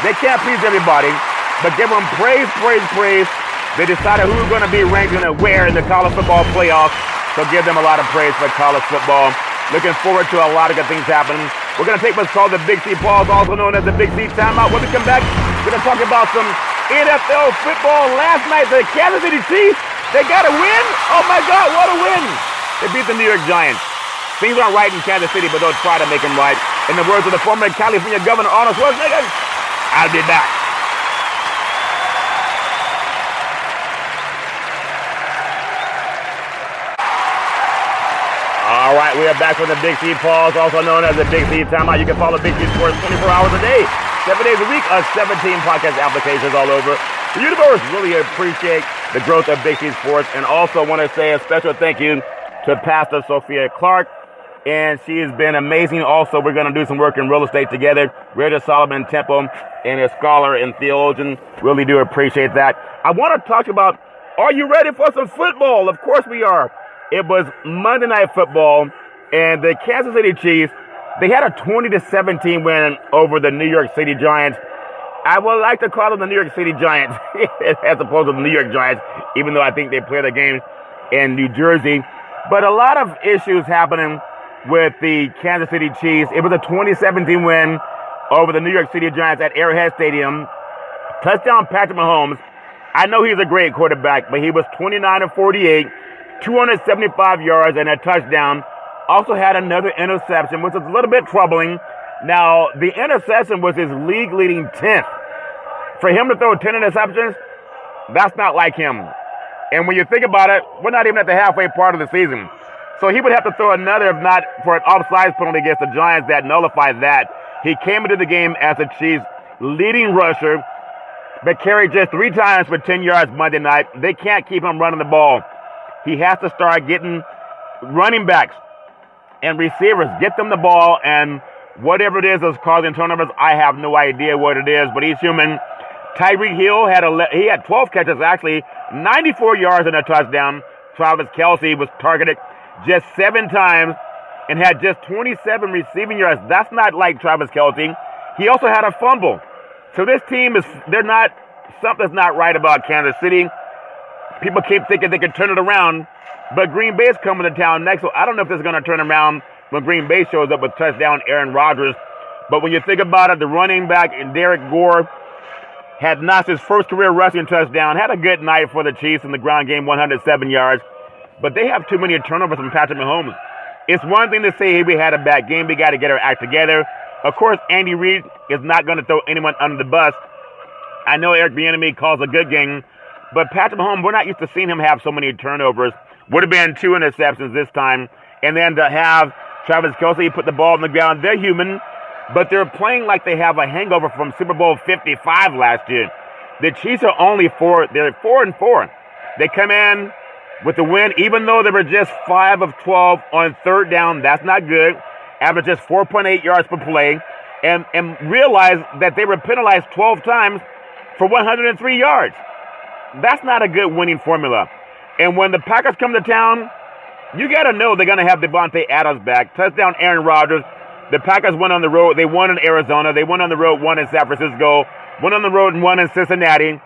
They can't please everybody, but give them praise, praise, praise. They decided who's going to be ranked and where in the college football playoffs. So give them a lot of praise for college football. Looking forward to a lot of good things happening. We're going to take what's called the Big C pause, also known as the Big C timeout. When we come back, we're going to talk about some NFL football. Last night, the Kansas City Chiefs, they got a win. Oh, my God, what a win. They beat the New York Giants. Things aren't right in Kansas City, but they'll try to make them right. In the words of the former California Governor Arnold Schwarzenegger, I'll be back. All right, we are back with the Big C pause, also known as the Big C timeout. You can follow Big C Sports 24 hours a day, 7 days a week, 17 podcast applications all over the universe. Really appreciate the growth of Big C Sports, and also want to say a special thank you to Pastor Sophia Clark and she has been amazing. Also, we're going to do some work in real estate together. Rita Solomon Temple, and a scholar and theologian. Really do appreciate that. I want to talk about, are you ready for some football? Of course we are. It was Monday Night Football, and the Kansas City Chiefs, they had a 20-17 win over the New York City Giants. I would like to call them the New York City Giants as opposed to the New York Giants, even though I think they play the game in New Jersey. But a lot of issues happening with the Kansas City Chiefs. It was a 2017 win over the New York City Giants at Arrowhead Stadium. Touchdown Patrick Mahomes. I know he's a great quarterback, but he was 29 of 48, 275 yards and a touchdown. Also had another interception, which is a little bit troubling. Now, the interception was his league-leading 10th. For him to throw 10 interceptions, that's not like him. And when you think about it, we're not even at the halfway part of the season. So he would have to throw another, if not for an offsides penalty against the Giants that nullified that. He came into the game as the Chiefs' leading rusher, but carried just 3 times for 10 yards Monday night. They can't keep him running the ball. He has to start getting running backs and receivers, get them the ball, and whatever it is that's causing turnovers, I have no idea what it is, but he's human. Tyreek Hill had 12 catches, actually, 94 yards and a touchdown. Travis Kelce was targeted just 7 times and had just 27 receiving yards. That's not like Travis Kelce. He also had a fumble. So this team something's not right about Kansas City. People keep thinking they can turn it around, but Green Bay's coming to town next, so I don't know if this is going to turn around when Green Bay shows up with touchdown Aaron Rodgers. But when you think about it, the running back, Derek Gore, had notched his first career rushing touchdown, had a good night for the Chiefs in the ground game, 107 yards. But they have too many turnovers from Patrick Mahomes. It's one thing to say, hey, we had a bad game, we got to get our act together. Of course, Andy Reid is not going to throw anyone under the bus. I know Eric Bieniemy calls a good game, but Patrick Mahomes, we're not used to seeing him have so many turnovers. Would have been 2 interceptions this time. And then to have Travis Kelce put the ball on the ground, they're human, but they're playing like they have a hangover from Super Bowl 55 last year. The Chiefs are they're 4-4. They come in with the win, even though they were just 5 of 12 on third down. That's not good. Average just 4.8 yards per play. And realize that they were penalized 12 times for 103 yards. That's not a good winning formula. And when the Packers come to town, you got to know they're going to have Devontae Adams back. Touchdown Aaron Rodgers. The Packers went on the road. They won in Arizona. They went on the road, 1 in San Francisco. Went on the road and 1 in Cincinnati.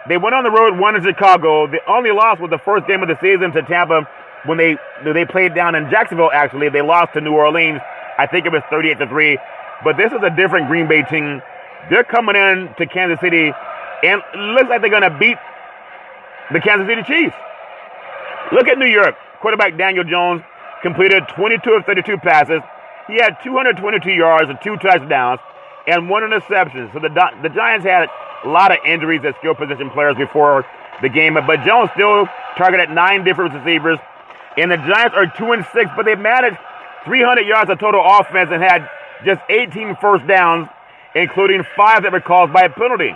They went on the road, 1 in Chicago. The only loss was the first game of the season to Tampa when they played down in Jacksonville, actually. They lost to New Orleans. I think it was 38-3. But this is a different Green Bay team. They're coming in to Kansas City, and it looks like they're going to beat the Kansas City Chiefs. Look at New York. Quarterback Daniel Jones completed 22 of 32 passes. He had 222 yards and 2 touchdowns and 1 interception. So the Giants had a lot of injuries at skill position players before the game, but Jones still targeted 9 different receivers. And the Giants are 2-6, but they managed 300 yards of total offense and had just 18 first downs, including 5 that were caused by a penalty.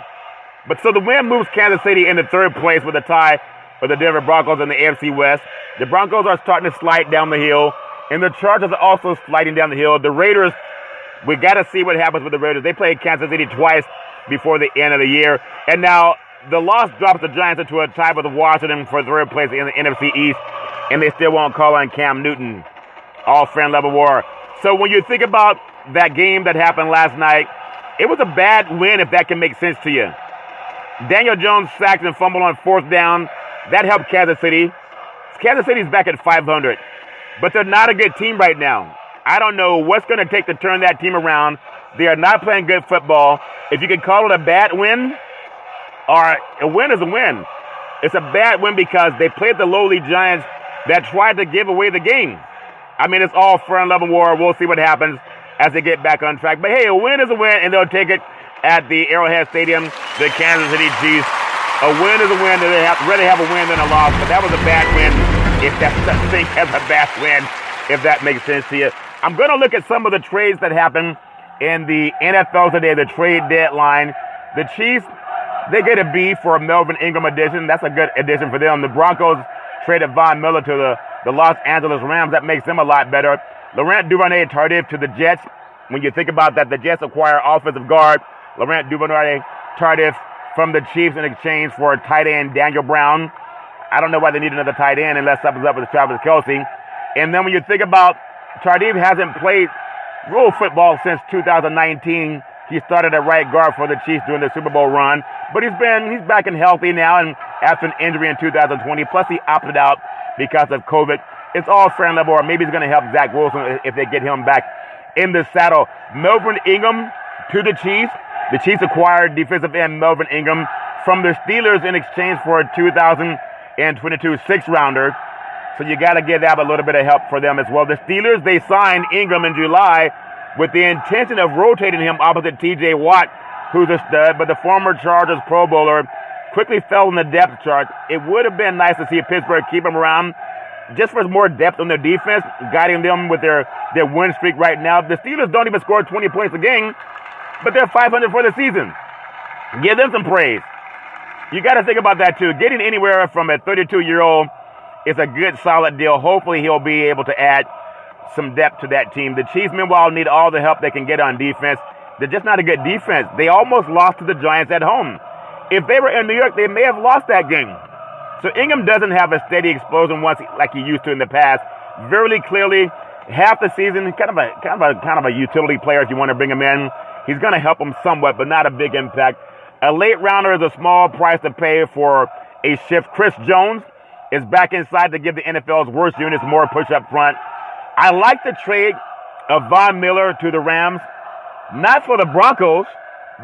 But so the win moves Kansas City into 3rd place with a tie for the Denver Broncos in the AFC West. The Broncos are starting to slide down the hill, and the Chargers are also sliding down the hill. The Raiders, we got to see what happens with the Raiders. They played Kansas City twice before the end of the year. And now the loss drops the Giants into a tie with Washington for 3rd place in the NFC East, and they still won't call on Cam Newton. All friend level war. So when you think about that game that happened last night, it was a bad win if that can make sense to you. Daniel Jones sacked and fumbled on 4th down. That helped Kansas City. Kansas City's back at 500, but they're not a good team right now. I don't know what's going to take to turn that team around. They are not playing good football. If you can call it a bad win, or a win is a win. It's a bad win because they played the lowly Giants that tried to give away the game. I mean, it's all friend level war. We'll see what happens as they get back on track. But hey, a win is a win, and they'll take it at the Arrowhead Stadium, the Kansas City Chiefs. A win is a win. They'd rather have a win than a loss, but that was a bad win, if that's such a thing as a bad win, if that makes sense to you. I'm going to look at some of the trades that happened in the NFL today, the trade deadline. The Chiefs, they get a B for a Melvin Ingram addition. That's a good addition for them. The Broncos traded Von Miller to the Los Angeles Rams. That makes them a lot better. Laurent Duvernay-Tardif to the Jets. When you think about that, the Jets acquire offensive guard Laurent Duvernay-Tardif from the Chiefs in exchange for tight end Daniel Brown. I don't know why they need another tight end unless something's up with Travis Kelce. And then when you think about Tardif hasn't played real football since 2019. He started at right guard for the Chiefs during the Super Bowl run, but he's back and healthy now, and after an injury in 2020, plus he opted out because of COVID. It's all fair and level, or maybe he's going to help Zach Wilson if they get him back in the saddle. Melvin Ingram to the Chiefs. The Chiefs acquired defensive end Melvin Ingram from the Steelers in exchange for a 2022 sixth-rounder. So you got to give that a little bit of help for them as well. The Steelers, they signed Ingram in July with the intention of rotating him opposite T.J. Watt, who's a stud, but the former Chargers Pro Bowler quickly fell in the depth chart. It would have been nice to see Pittsburgh keep him around just for more depth on their defense, guiding them with their win streak right now. The Steelers don't even score 20 points a game, but they're 500 for the season. Give them some praise. You got to think about that, too. Getting anywhere from a 32-year-old is a good, solid deal. Hopefully he'll be able to add some depth to that team. The Chiefs, meanwhile, need all the help they can get on defense. They're just not a good defense. They almost lost to the Giants at home. If they were in New York, they may have lost that game. So Ingram doesn't have a steady explosion like he used to in the past. Very clearly, half the season, kind of a utility player if you want to bring him in. He's going to help them somewhat, but not a big impact. A late rounder is a small price to pay for a shift. Chris Jones is back inside to give the NFL's worst units more push up front. I like the trade of Von Miller to the Rams, not for the Broncos,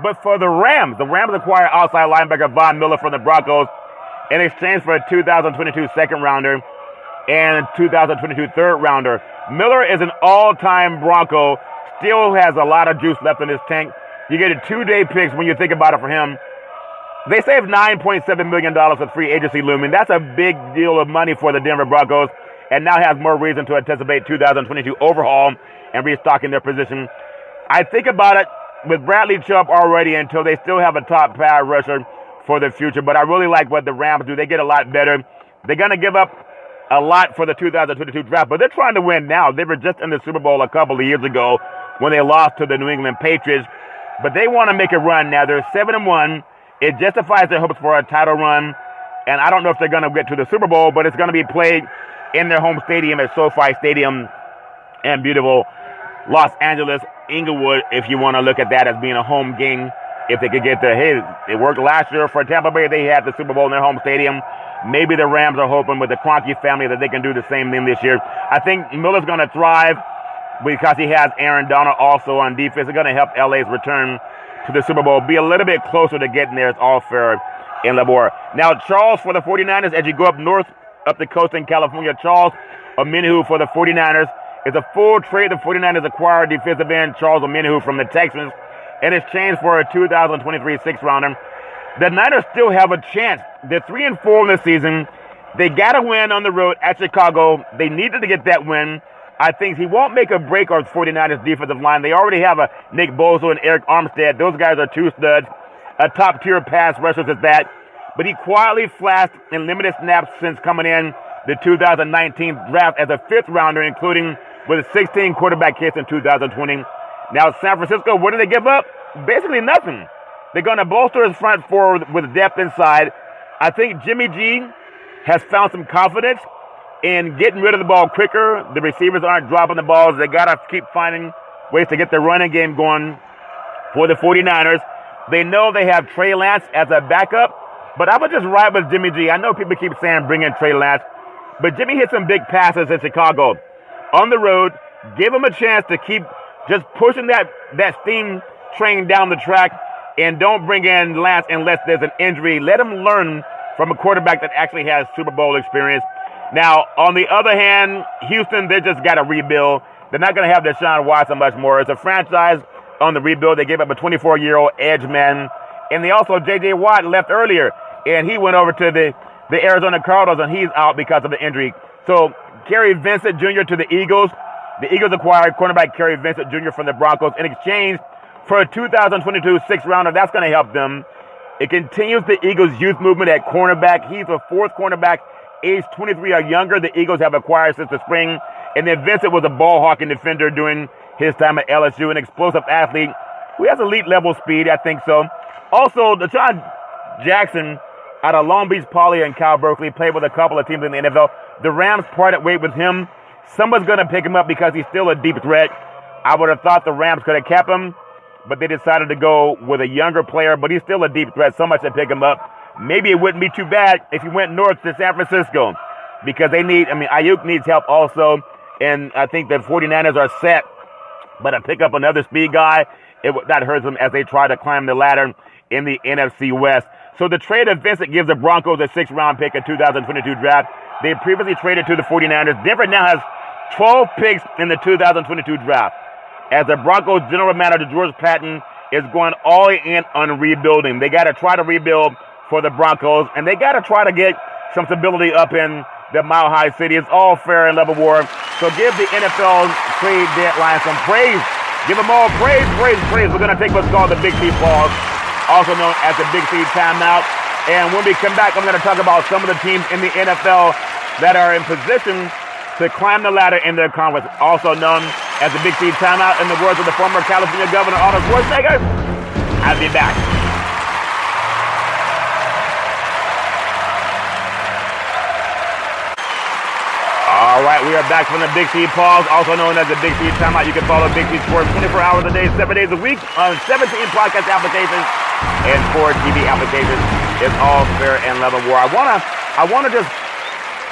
but for the Rams. The Rams acquire outside linebacker Von Miller from the Broncos in exchange for a 2022 second-rounder and 2022 third-rounder. Miller is an all-time Bronco, still has a lot of juice left in his tank. You get a 2-day picks when you think about it for him. They saved $9.7 million with free agency looming. That's a big deal of money for the Denver Broncos, and now has more reason to anticipate 2022 overhaul and restocking their position. I think about it with Bradley Chubb already until they still have a top power rusher for the future, but I really like what the Rams do. They get a lot better. They're going to give up a lot for the 2022 draft, but they're trying to win now. They were just in the Super Bowl a couple of years ago when they lost to the New England Patriots, but they want to make a run now. They're 7-1. It justifies their hopes for a title run, and I don't know if they're going to get to the Super Bowl, but it's going to be played in their home stadium at SoFi Stadium in beautiful Los Angeles, Inglewood, if you want to look at that as being a home game. If they could get there. Hey, it worked last year for Tampa Bay. They had the Super Bowl in their home stadium. Maybe the Rams are hoping with the Kroenke family that they can do the same thing this year. I think Miller's going to thrive because he has Aaron Donald also on defense. It's going to help LA's return to the Super Bowl be a little bit closer to getting there. It's all fair in Labor. Now, Charles for the 49ers, as you go up north, up the coast in California, Charles Omenihu for the 49ers is a full trade. The 49ers acquired defensive end Charles Omenihu from the Texans in exchange for a 2023 sixth-rounder. The Niners still have a chance. They're 3-4 in the season. They got to win on the road at Chicago. They needed to get that win. I think he won't make a break on 49ers defensive line. They already have a Nick Bosa and Eric Armstead. Those guys are two studs, a top-tier pass rushers at that. But he quietly flashed in limited snaps since coming in the 2019 draft as a fifth-rounder, including with 16 quarterback hits in 2020. Now, San Francisco, what do they give up? Basically nothing. They're going to bolster his front four with depth inside. I think Jimmy G has found some confidence in getting rid of the ball quicker. The receivers aren't dropping the balls. They got to keep finding ways to get their running game going for the 49ers. They know they have Trey Lance as a backup, but I would just ride with Jimmy G. I know people keep saying bring in Trey Lance, but Jimmy hit some big passes in Chicago. On the road, give him a chance to keep just pushing that steam train down the track, and don't bring in Lance unless there's an injury. Let him learn from a quarterback that actually has Super Bowl experience. Now, on the other hand, Houston, they just got to rebuild. They're not going to have Deshaun Watson much more. It's a franchise on the rebuild. They gave up a 24-year-old edge man, and they also, J.J. Watt left earlier, and he went over to the Arizona Cardinals, and he's out because of the injury. So, Kerry Vincent Jr. to the Eagles. The Eagles acquired cornerback Kerry Vincent Jr. from the Broncos in exchange for a 2022 sixth-rounder. That's going to help them. It continues the Eagles' youth movement at cornerback. He's a fourth cornerback, age 23 or younger. The Eagles have acquired since the spring. And then Vincent was a ball-hawking defender during his time at LSU, an explosive athlete who has elite-level speed, I think so. Also, Deshaun Jackson out of Long Beach Poly and Cal Berkeley played with a couple of teams in the NFL. The Rams parted ways with him. Someone's going to pick him up because he's still a deep threat. I would have thought the Rams could have kept him, but they decided to go with a younger player, but he's still a deep threat. Someone should pick him up. Maybe it wouldn't be too bad if he went north to San Francisco because Ayuk needs help also, and I think the 49ers are set. But to pick up another speed guy, it would not hurt them as they try to climb the ladder in the NFC West. So the trade of Vincent gives the Broncos a 6th-round pick in 2022 draft. They previously traded to the 49ers. Denver now has 12 picks in the 2022 draft. As the Broncos general manager, George Patton, is going all in on rebuilding. They got to try to rebuild for the Broncos, and they got to try to get some stability up in the Mile High City. It's all fair and level war. So give the NFL trade deadline some praise. Give them all praise, praise, praise. We're going to take what's called the Big C pause, also known as the Big C timeout. And when we come back, I'm going to talk about some of the teams in the NFL that are in position to climb the ladder in their conference, also known as the Big C timeout. In the words of the former California Governor Arnold Schwarzenegger, I'll be back. All right, we are back from the Big C pause, also known as the Big C timeout. You can follow Big C Sports 24 hours a day, 7 days a week on 17 podcast applications and 4 TV applications. It's all fair and level war. I wanna just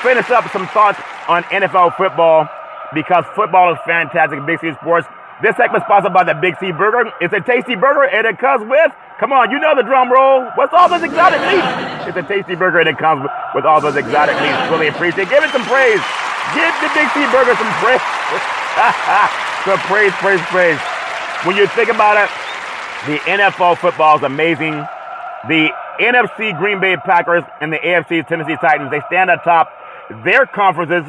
finish up some thoughts on NFL football because football is fantastic. Big C Sports. This segment is sponsored by the Big C Burger. It's a tasty burger and it comes with, come on, you know the drum roll. What's all those exotic meats? It's a tasty burger and it comes with all those exotic meats. Really appreciate it. Give it some praise. Give the Big C Burger some praise. So praise, praise, praise. When you think about it, the NFL football is amazing. The NFC Green Bay Packers and the AFC Tennessee Titans, they stand atop their conferences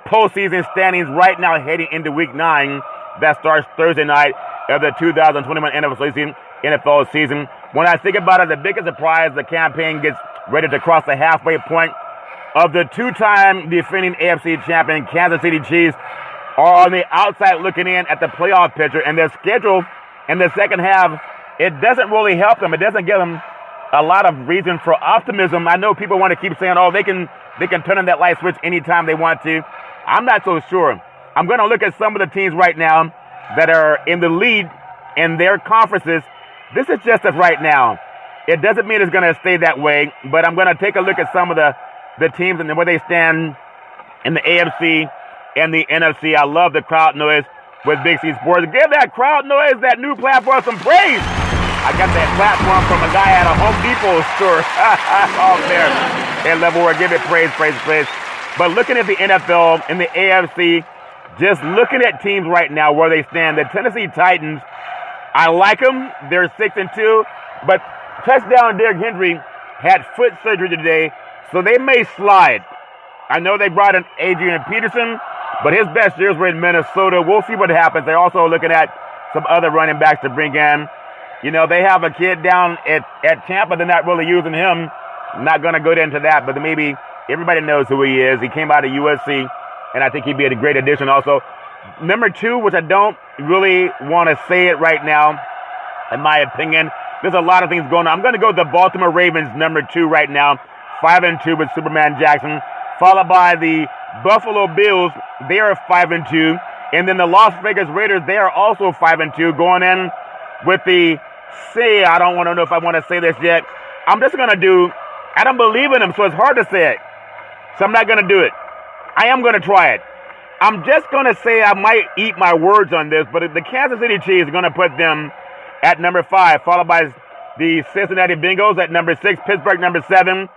postseason standings right now heading into Week 9. That starts Thursday night of the 2021 NFL season. When I think about it, the biggest surprise, the campaign gets ready to cross the halfway point of the two-time defending AFC champion Kansas City Chiefs are on the outside looking in at the playoff picture, and their schedule in the second half, it doesn't really help them. It doesn't give them a lot of reason for optimism. I know people want to keep saying, oh, they can turn on that light switch anytime they want to. I'm not so sure. I'm going to look at some of the teams right now that are in the lead in their conferences. This is just of right now. It doesn't mean it's going to stay that way, but I'm going to take a look at some of the teams and where they stand in the AFC and the NFC. I love the crowd noise with Big C Sports. Give that crowd noise, that new platform, some praise. I got that platform from a guy at a Home Depot store off there. And level where give it praise, praise, praise. But looking at the NFL and the AFC, just looking at teams right now where they stand, the Tennessee Titans, I like them. They're 6-2, but touchdown Derrick Henry had foot surgery today, so they may slide. I know they brought in Adrian Peterson, but his best years were in Minnesota. We'll see what happens. They're also looking at some other running backs to bring in. You know, they have a kid down at Tampa. They're not really using him. I'm not going to go into that, but maybe everybody knows who he is. He came out of USC, and I think he'd be a great addition also. Number 2, which I don't really want to say it right now, in my opinion. There's a lot of things going on. I'm going to go the Baltimore Ravens, number 2 right now, 5-2 with Superman Jackson, followed by the Buffalo Bills. They are 5-2. And then the Las Vegas Raiders, they are also 5-2, going in with the I don't want to know if I want to say this yet. I'm just going to do, I don't believe in them, so it's hard to say it. So I'm not going to do it. I am going to try it. I'm just going to say I might eat my words on this, but the Kansas City Chiefs are going to put them at number 5, followed by the Cincinnati Bengals at number 6, Pittsburgh number 7,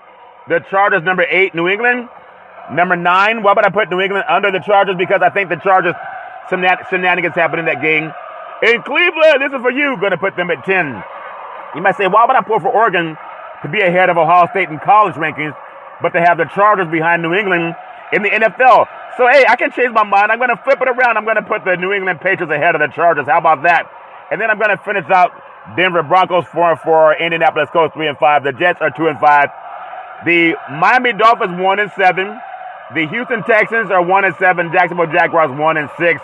the Chargers number 8, New England number 9. Why would I put New England under the Chargers? Because I think the Chargers, some shenanigans happen in that game. In Cleveland, this is for you, going to put them at 10. You might say, why would I pull for Oregon to be ahead of Ohio State in college rankings, but to have the Chargers behind New England in the NFL? So, hey, I can change my mind. I'm going to flip it around. I'm going to put the New England Patriots ahead of the Chargers. How about that? And then I'm going to finish out Denver Broncos 4-4, Indianapolis Colts 3-5. The Jets are 2-5. The Miami Dolphins 1-7. The Houston Texans are 1-7. Jacksonville Jaguars 1-6.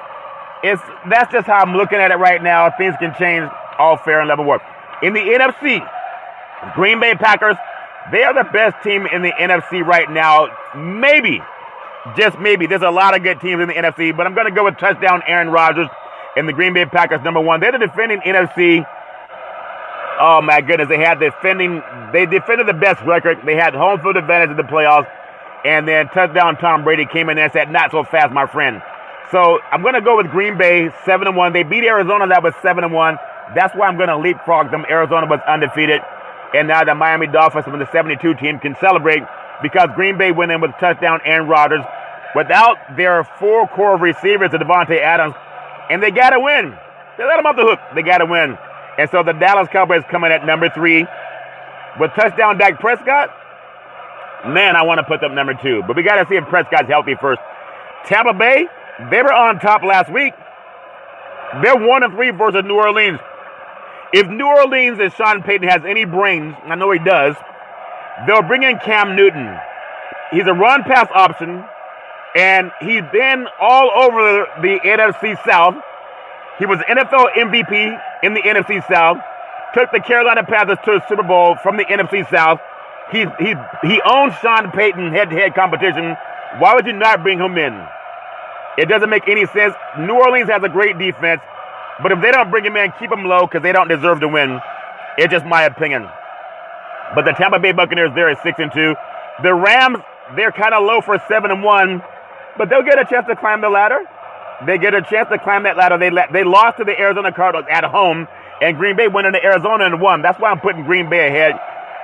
That's just how I'm looking at it right now. Things can change, all fair and level war. In the NFC, Green Bay Packers, they are the best team in the NFC right now. Maybe, just maybe. There's a lot of good teams in the NFC, but I'm going to go with touchdown Aaron Rodgers and the Green Bay Packers, number one. They're the defending NFC. Oh, my goodness. They defended the best record. They had home field advantage in the playoffs. And then touchdown Tom Brady came in there and said, not so fast, my friend. So I'm going to go with Green Bay, 7-1. They beat Arizona. That was 7-1. That's why I'm going to leapfrog them. Arizona was undefeated. And now the Miami Dolphins from the 72 team can celebrate because Green Bay went in with touchdown Aaron Rodgers without their four core receivers, the Devontae Adams. And they got to win. They let them off the hook. They got to win. And so the Dallas Cowboys coming at number 3 with touchdown Dak Prescott. Man, I want to put them number 2. But we got to see if Prescott's healthy first. Tampa Bay, they were on top last week. They're 1-3 versus New Orleans. If New Orleans and Sean Payton has any brains, I know he does, they'll bring in Cam Newton. He's a run-pass option, and he's been all over the NFC South. He was NFL MVP in the NFC South, took the Carolina Panthers to a Super Bowl from the NFC South. He owns Sean Payton head-to-head competition. Why would you not bring him in? It doesn't make any sense. New Orleans has a great defense, but if they don't bring him in, keep him low because they don't deserve to win. It's just my opinion. But the Tampa Bay Buccaneers, they're at 6-2. The Rams, they're kind of low for 7-1, but they'll get a chance to climb the ladder. They get a chance to climb that ladder. They lost to the Arizona Cardinals at home, and Green Bay went into Arizona and won. That's why I'm putting Green Bay ahead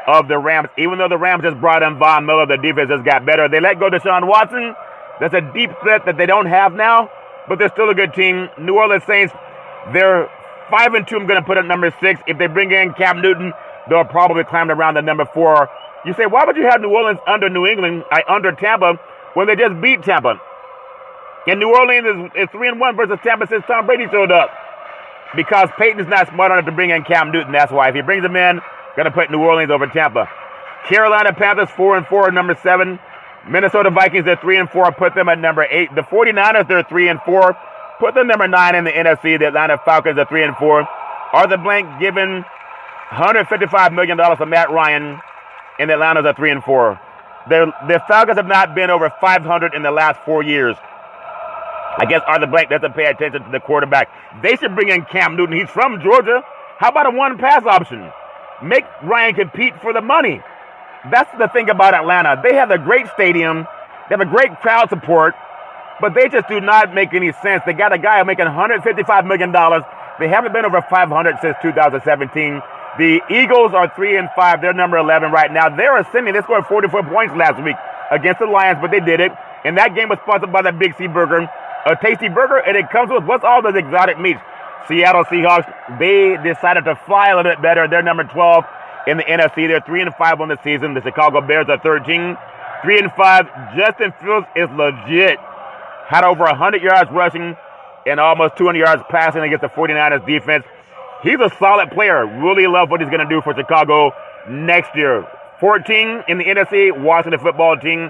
of the Rams. Even though the Rams just brought in Von Miller, the defense just got better. They let go Deshaun Watson. That's a deep threat that they don't have now, but they're still a good team. New Orleans Saints, they're 5-2. I'm going to put at number 6. If they bring in Cam Newton, they'll probably climb around the number 4. You say, why would you have New Orleans under under Tampa when they just beat Tampa? And New Orleans is 3-1 versus Tampa since Tom Brady showed up. Because Peyton's not smart enough to bring in Cam Newton. That's why. If he brings him in, going to put New Orleans over Tampa. Carolina Panthers 4-4, number 7. Minnesota Vikings, they're 3-4. Put them at number 8. The 49ers, they're 3-4. Put them number 9 in the NFC. The Atlanta Falcons are 3-4. Arthur Blank giving $155 million to Matt Ryan, and the Atlanta's are 3-4. The Falcons have not been over 500 in the last 4 years. I guess Arthur Blank doesn't pay attention to the quarterback. They should bring in Cam Newton. He's from Georgia. How about a one-pass option? Make Ryan compete for the money. That's the thing about Atlanta. They have a great stadium. They have a great crowd support, but they just do not make any sense. They got a guy making $155 million. They haven't been over 500 since 2017. The Eagles are 3-5. They're number 11 right now. They're ascending. They scored 44 points last week against the Lions, but they did it. And that game was sponsored by the Big C Burger, a tasty burger, and it comes with what's all those exotic meats. Seattle Seahawks, they decided to fly a little bit better. They're number 12 in the NFC. They're 3-5 on the season. The Chicago Bears are 13. 3-5. Justin Fields is legit. Had over 100 yards rushing and almost 200 yards passing against the 49ers defense. He's a solid player. Really love what he's going to do for Chicago next year. 14 in the NFC, Washington football team.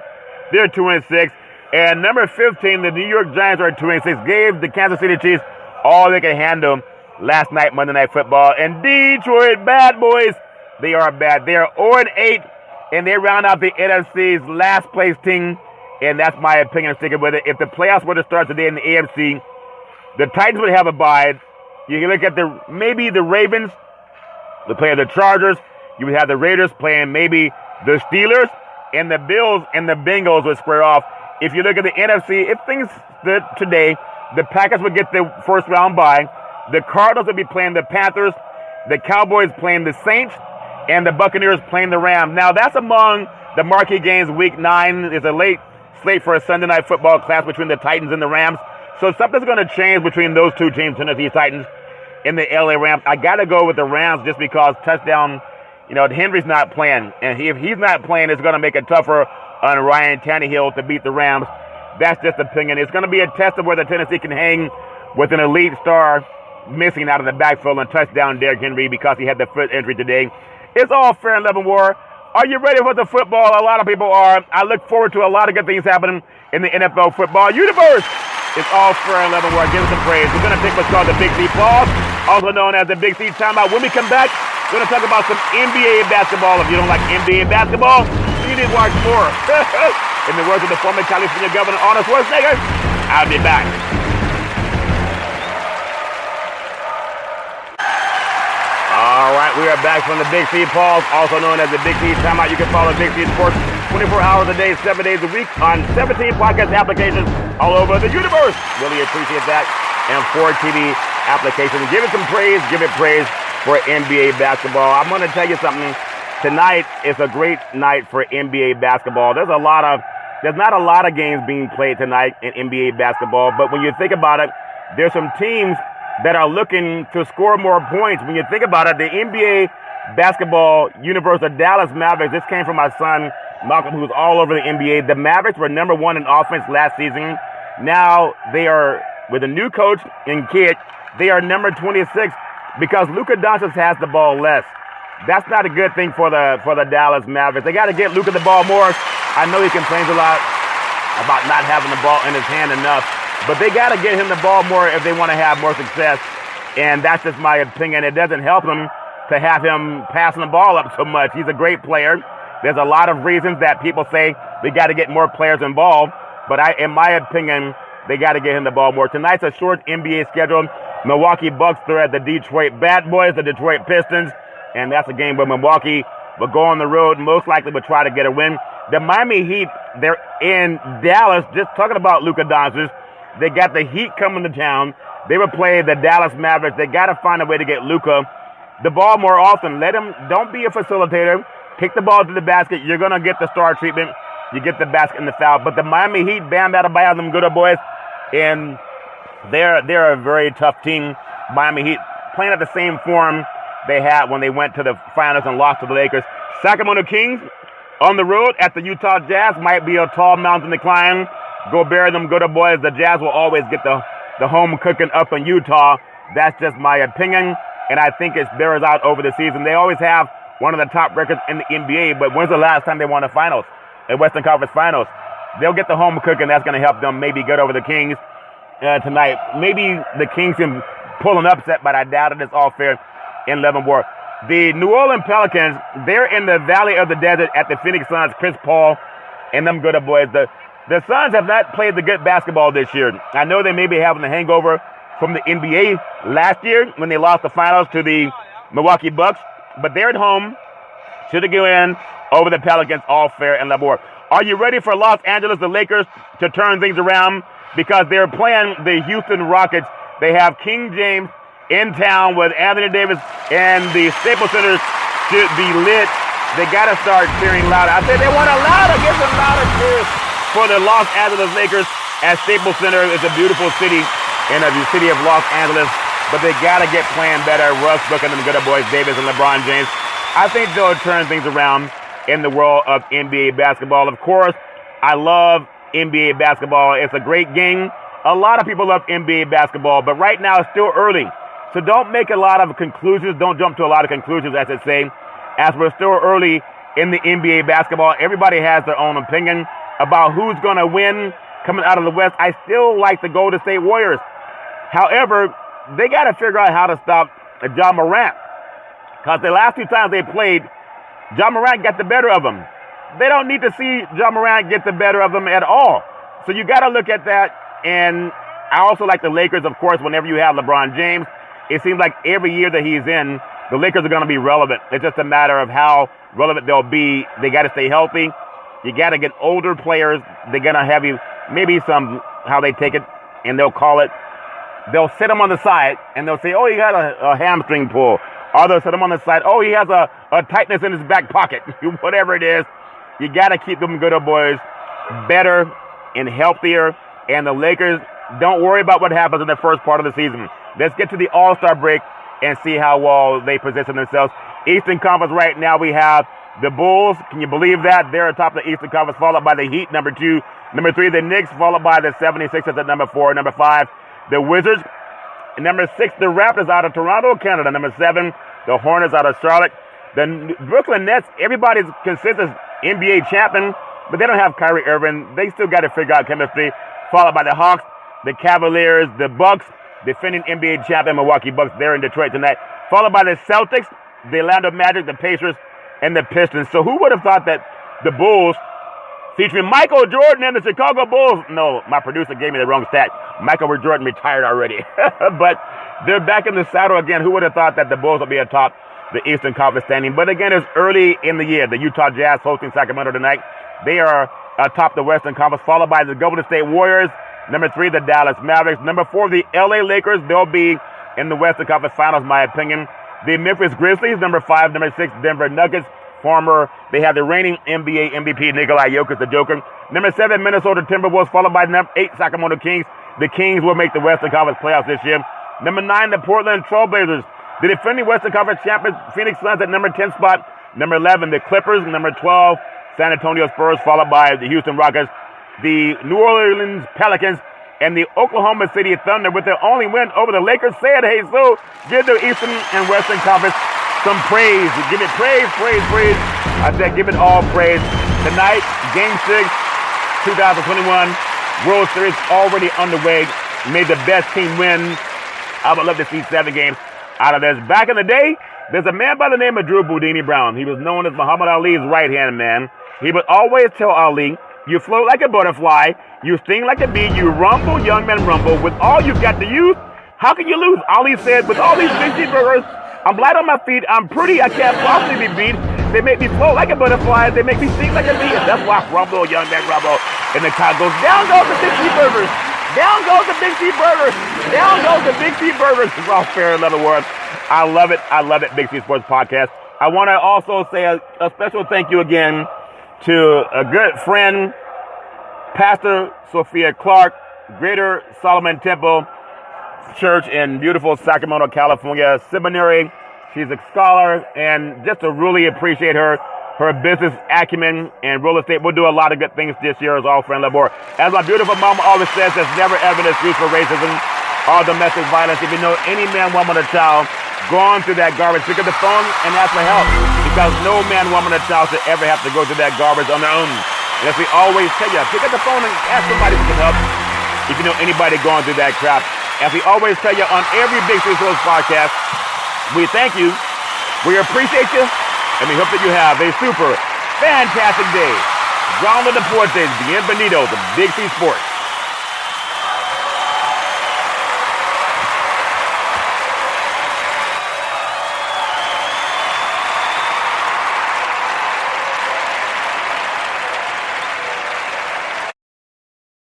They're 2-6. And number 15, the New York Giants are 2-6. Gave the Kansas City Chiefs all they could handle last night, Monday Night Football. And Detroit bad boys, they are bad. They are 0-8, and they round out the NFC's last place team. And that's my opinion. I'm sticking with it. If the playoffs were to start today in the AFC, the Titans would have a bye. You can look at maybe the Ravens, the play of the Chargers. You would have the Raiders playing maybe the Steelers, and the Bills and the Bengals would square off. If you look at the NFC, if things stood today, the Packers would get the first round bye. The Cardinals would be playing the Panthers. The Cowboys playing the Saints, and the Buccaneers playing the Rams. Now, that's among the marquee games. Week 9 is a late slate for a Sunday Night Football clash between the Titans and the Rams. So something's going to change between those two teams, Tennessee Titans and the LA Rams. I got to go with the Rams just because touchdown, Henry's not playing. And if he's not playing, it's going to make it tougher on Ryan Tannehill to beat the Rams. That's just opinion. It's going to be a test of whether Tennessee can hang with an elite star missing out of the backfield and touchdown Derrick Henry because he had the foot injury today. It's all fair and level war. Are you ready for the football? A lot of people are. I look forward to a lot of good things happening in the NFL football universe. It's all fair and level where I give it some praise. We're going to take what's called the Big C pause, also known as the Big C timeout. When we come back, we're going to talk about some NBA basketball. If you don't like NBA basketball, you need to watch more. In the words of the former California Governor Arnold Schwarzenegger, I'll be back. All right, we are back from the Big C pause, also known as the Big C timeout. You can follow Big C Sports 24 hours a day, 7 days a week on 17 podcast applications all over the universe. Really appreciate that. And 4 TV applications. Give it some praise. Give it praise for NBA basketball. I'm going to tell you something. Tonight is a great night for NBA basketball. There's not a lot of games being played tonight in NBA basketball, but when you think about it, there's some teams that are looking to score more points. When you think about it, the NBA basketball universe, the Dallas Mavericks, this came from my son, Malcolm, who's all over the NBA. The Mavericks were number 1 in offense last season. Now they are, with a new coach in Kidd, they are number 26 because Luka Doncic has the ball less. That's not a good thing for the Dallas Mavericks. They got to get Luka the ball more. I know he complains a lot about not having the ball in his hand enough, but they got to get him the ball more if they want to have more success. And that's just my opinion. It doesn't help him to have him passing the ball up so much. He's a great player. There's a lot of reasons that people say we got to get more players involved, but in my opinion, they got to get him the ball more. Tonight's a short NBA schedule. Milwaukee Bucks, they're at the Detroit Bad Boys, the Detroit Pistons, and that's a game where Milwaukee will go on the road, most likely will try to get a win. The Miami Heat, they're in Dallas, just talking about Luka Doncic. They got the Heat coming to town. They will play the Dallas Mavericks. They got to find a way to get Luka the ball more often. Don't be a facilitator. Kick the ball to the basket. You're going to get the star treatment. You get the basket and the foul. But the Miami Heat, Bam Adebayo, them good old boys, and they're a very tough team. Miami Heat playing at the same form they had when they went to the finals and lost to the Lakers. Sacramento Kings on the road at the Utah Jazz might be a tall mountain to climb. Go bury them good old boys. The Jazz will always get the home cooking up in Utah. That's just my opinion, and I think it bears out over the season. They always have one of the top records in the NBA, but when's the last time they won a finals, a Western Conference Finals? They'll get the home cooking. That's going to help them maybe get over the Kings tonight. Maybe the Kings can pull an upset, but I doubt it. It's all fair in Leavenworth. The New Orleans Pelicans, they're in the Valley of the Desert at the Phoenix Suns. Chris Paul and them good boys. The Suns have not played the good basketball this year. I know they may be having a hangover from the NBA last year when they lost the finals to the Milwaukee Bucks, but they're at home. Should have go in over the Pelicans, all fair and level. Are you ready for Los Angeles, the Lakers, to turn things around? Because they're playing the Houston Rockets. They have King James in town with Anthony Davis, and the Staples Center should be lit. They got to start cheering louder. I said they want a louder, give them louder cheers for the Los Angeles Lakers at Staples Center. It's a beautiful city in the city of Los Angeles, but they got to get playing better. Russ looking at them good boys, Davis and LeBron James. I think they'll turn things around in the world of NBA basketball. Of course, I love NBA basketball. It's a great game. A lot of people love NBA basketball, but right now it's still early. So don't make a lot of conclusions. Don't jump to a lot of conclusions, as I say. As we're still early in the NBA basketball, everybody has their own opinion about who's going to win coming out of the West. I still like the Golden State Warriors. However, they got to figure out how to stop Ja Morant. Because the last 2 times they played, Ja Morant got the better of them. They don't need to see Ja Morant get the better of them at all. So you got to look at that. And I also like the Lakers, of course, whenever you have LeBron James. It seems like every year that he's in, the Lakers are going to be relevant. It's just a matter of how relevant they'll be. They got to stay healthy. You got to get older players. They're going to have you, maybe some, how they take it, and they'll call it. They'll sit him on the side, and they'll say, oh, he got a hamstring pull. Or they'll sit him on the side, oh, he has a tightness in his back pocket. Whatever it is, you got to keep them good old boys better and healthier. And the Lakers, don't worry about what happens in the first part of the season. Let's get to the All-Star break and see how well they position themselves. Eastern Conference right now, we have the Bulls. Can you believe that? They're atop the Eastern Conference, followed by the Heat, number 2. Number 3, the Knicks, followed by the 76ers at number 4. Number 5, the Wizards. Number 6, the Raptors out of Toronto, Canada. Number 7, the Hornets out of Charlotte. The Brooklyn Nets, everybody's consensus NBA champion, but they don't have Kyrie Irving. They still got to figure out chemistry. Followed by the Hawks, the Cavaliers, the Bucks, defending NBA champion Milwaukee Bucks. They're in Detroit tonight. Followed by the Celtics, the Orlando Magic, the Pacers, and the Pistons. So who would have thought that the Bulls, featuring Michael Jordan and the Chicago Bulls. No, my producer gave me the wrong stat. Michael Jordan retired already. But they're back in the saddle again. Who would have thought that the Bulls would be atop the Eastern Conference standing? But again, it's early in the year. The Utah Jazz hosting Sacramento tonight. They are atop the Western Conference, followed by the Golden State Warriors. Number 3, the Dallas Mavericks. Number 4, the LA Lakers. They'll be in the Western Conference Finals, my opinion. The Memphis Grizzlies. Number 5, number 6, Denver Nuggets. They have the reigning NBA MVP, Nikola Jokic, the Joker. Number 7, Minnesota Timberwolves, followed by number 8, Sacramento Kings. The Kings will make the Western Conference playoffs this year. Number 9, the Portland Trailblazers. The defending Western Conference champions, Phoenix Suns at number 10 spot. Number 11, the Clippers. Number 12, San Antonio Spurs, followed by the Houston Rockets. The New Orleans Pelicans and the Oklahoma City Thunder with their only win over the Lakers. Say it, hey, so give the Eastern and Western Conference some praise. Give it praise, praise, praise. I said give it all praise. Tonight, Game 6, 2021 World Series already underway. May the best team win. I would love to see 7 games out of this. Back in the day, there's a man by the name of Drew Boudini Brown. He was known as Muhammad Ali's right-hand man. He would always tell Ali, you float like a butterfly, you sting like a bee, you rumble, young man, rumble. With all you've got to use, how can you lose? Ali said, with all these big cheeseburgers, I'm light on my feet, I'm pretty, I can't possibly be beat. They make me float like a butterfly, they make me sting like a bee. And that's why I rumble, young man, rumble. And the crowd goes, down goes the big cheeseburgers. Down goes the big cheeseburgers. Down goes the big cheeseburgers. It's all fair in other words. I love it. I love it, Big C Sports Podcast. I want to also say a special thank you again to a good friend, Pastor Sophia Clark, Greater Solomon Temple Church in beautiful Sacramento, California Seminary. She's a scholar, and just to really appreciate her business acumen and real estate. We'll do a lot of good things this year as all friend labor. As my beautiful mama always says, there's never ever an excuse for racism or domestic violence. If you know any man, woman, or child going through that garbage, pick up the phone and ask for help, because no man, woman, or child should ever have to go through that garbage on their own. And as we always tell you, pick up the phone and ask somebody who can help if you know anybody going through that crap. As we always tell you on every Big Three Sports podcast, we thank you, we appreciate you, and we hope that you have a super fantastic day. John Deportes, bienvenidos to Big C Sports.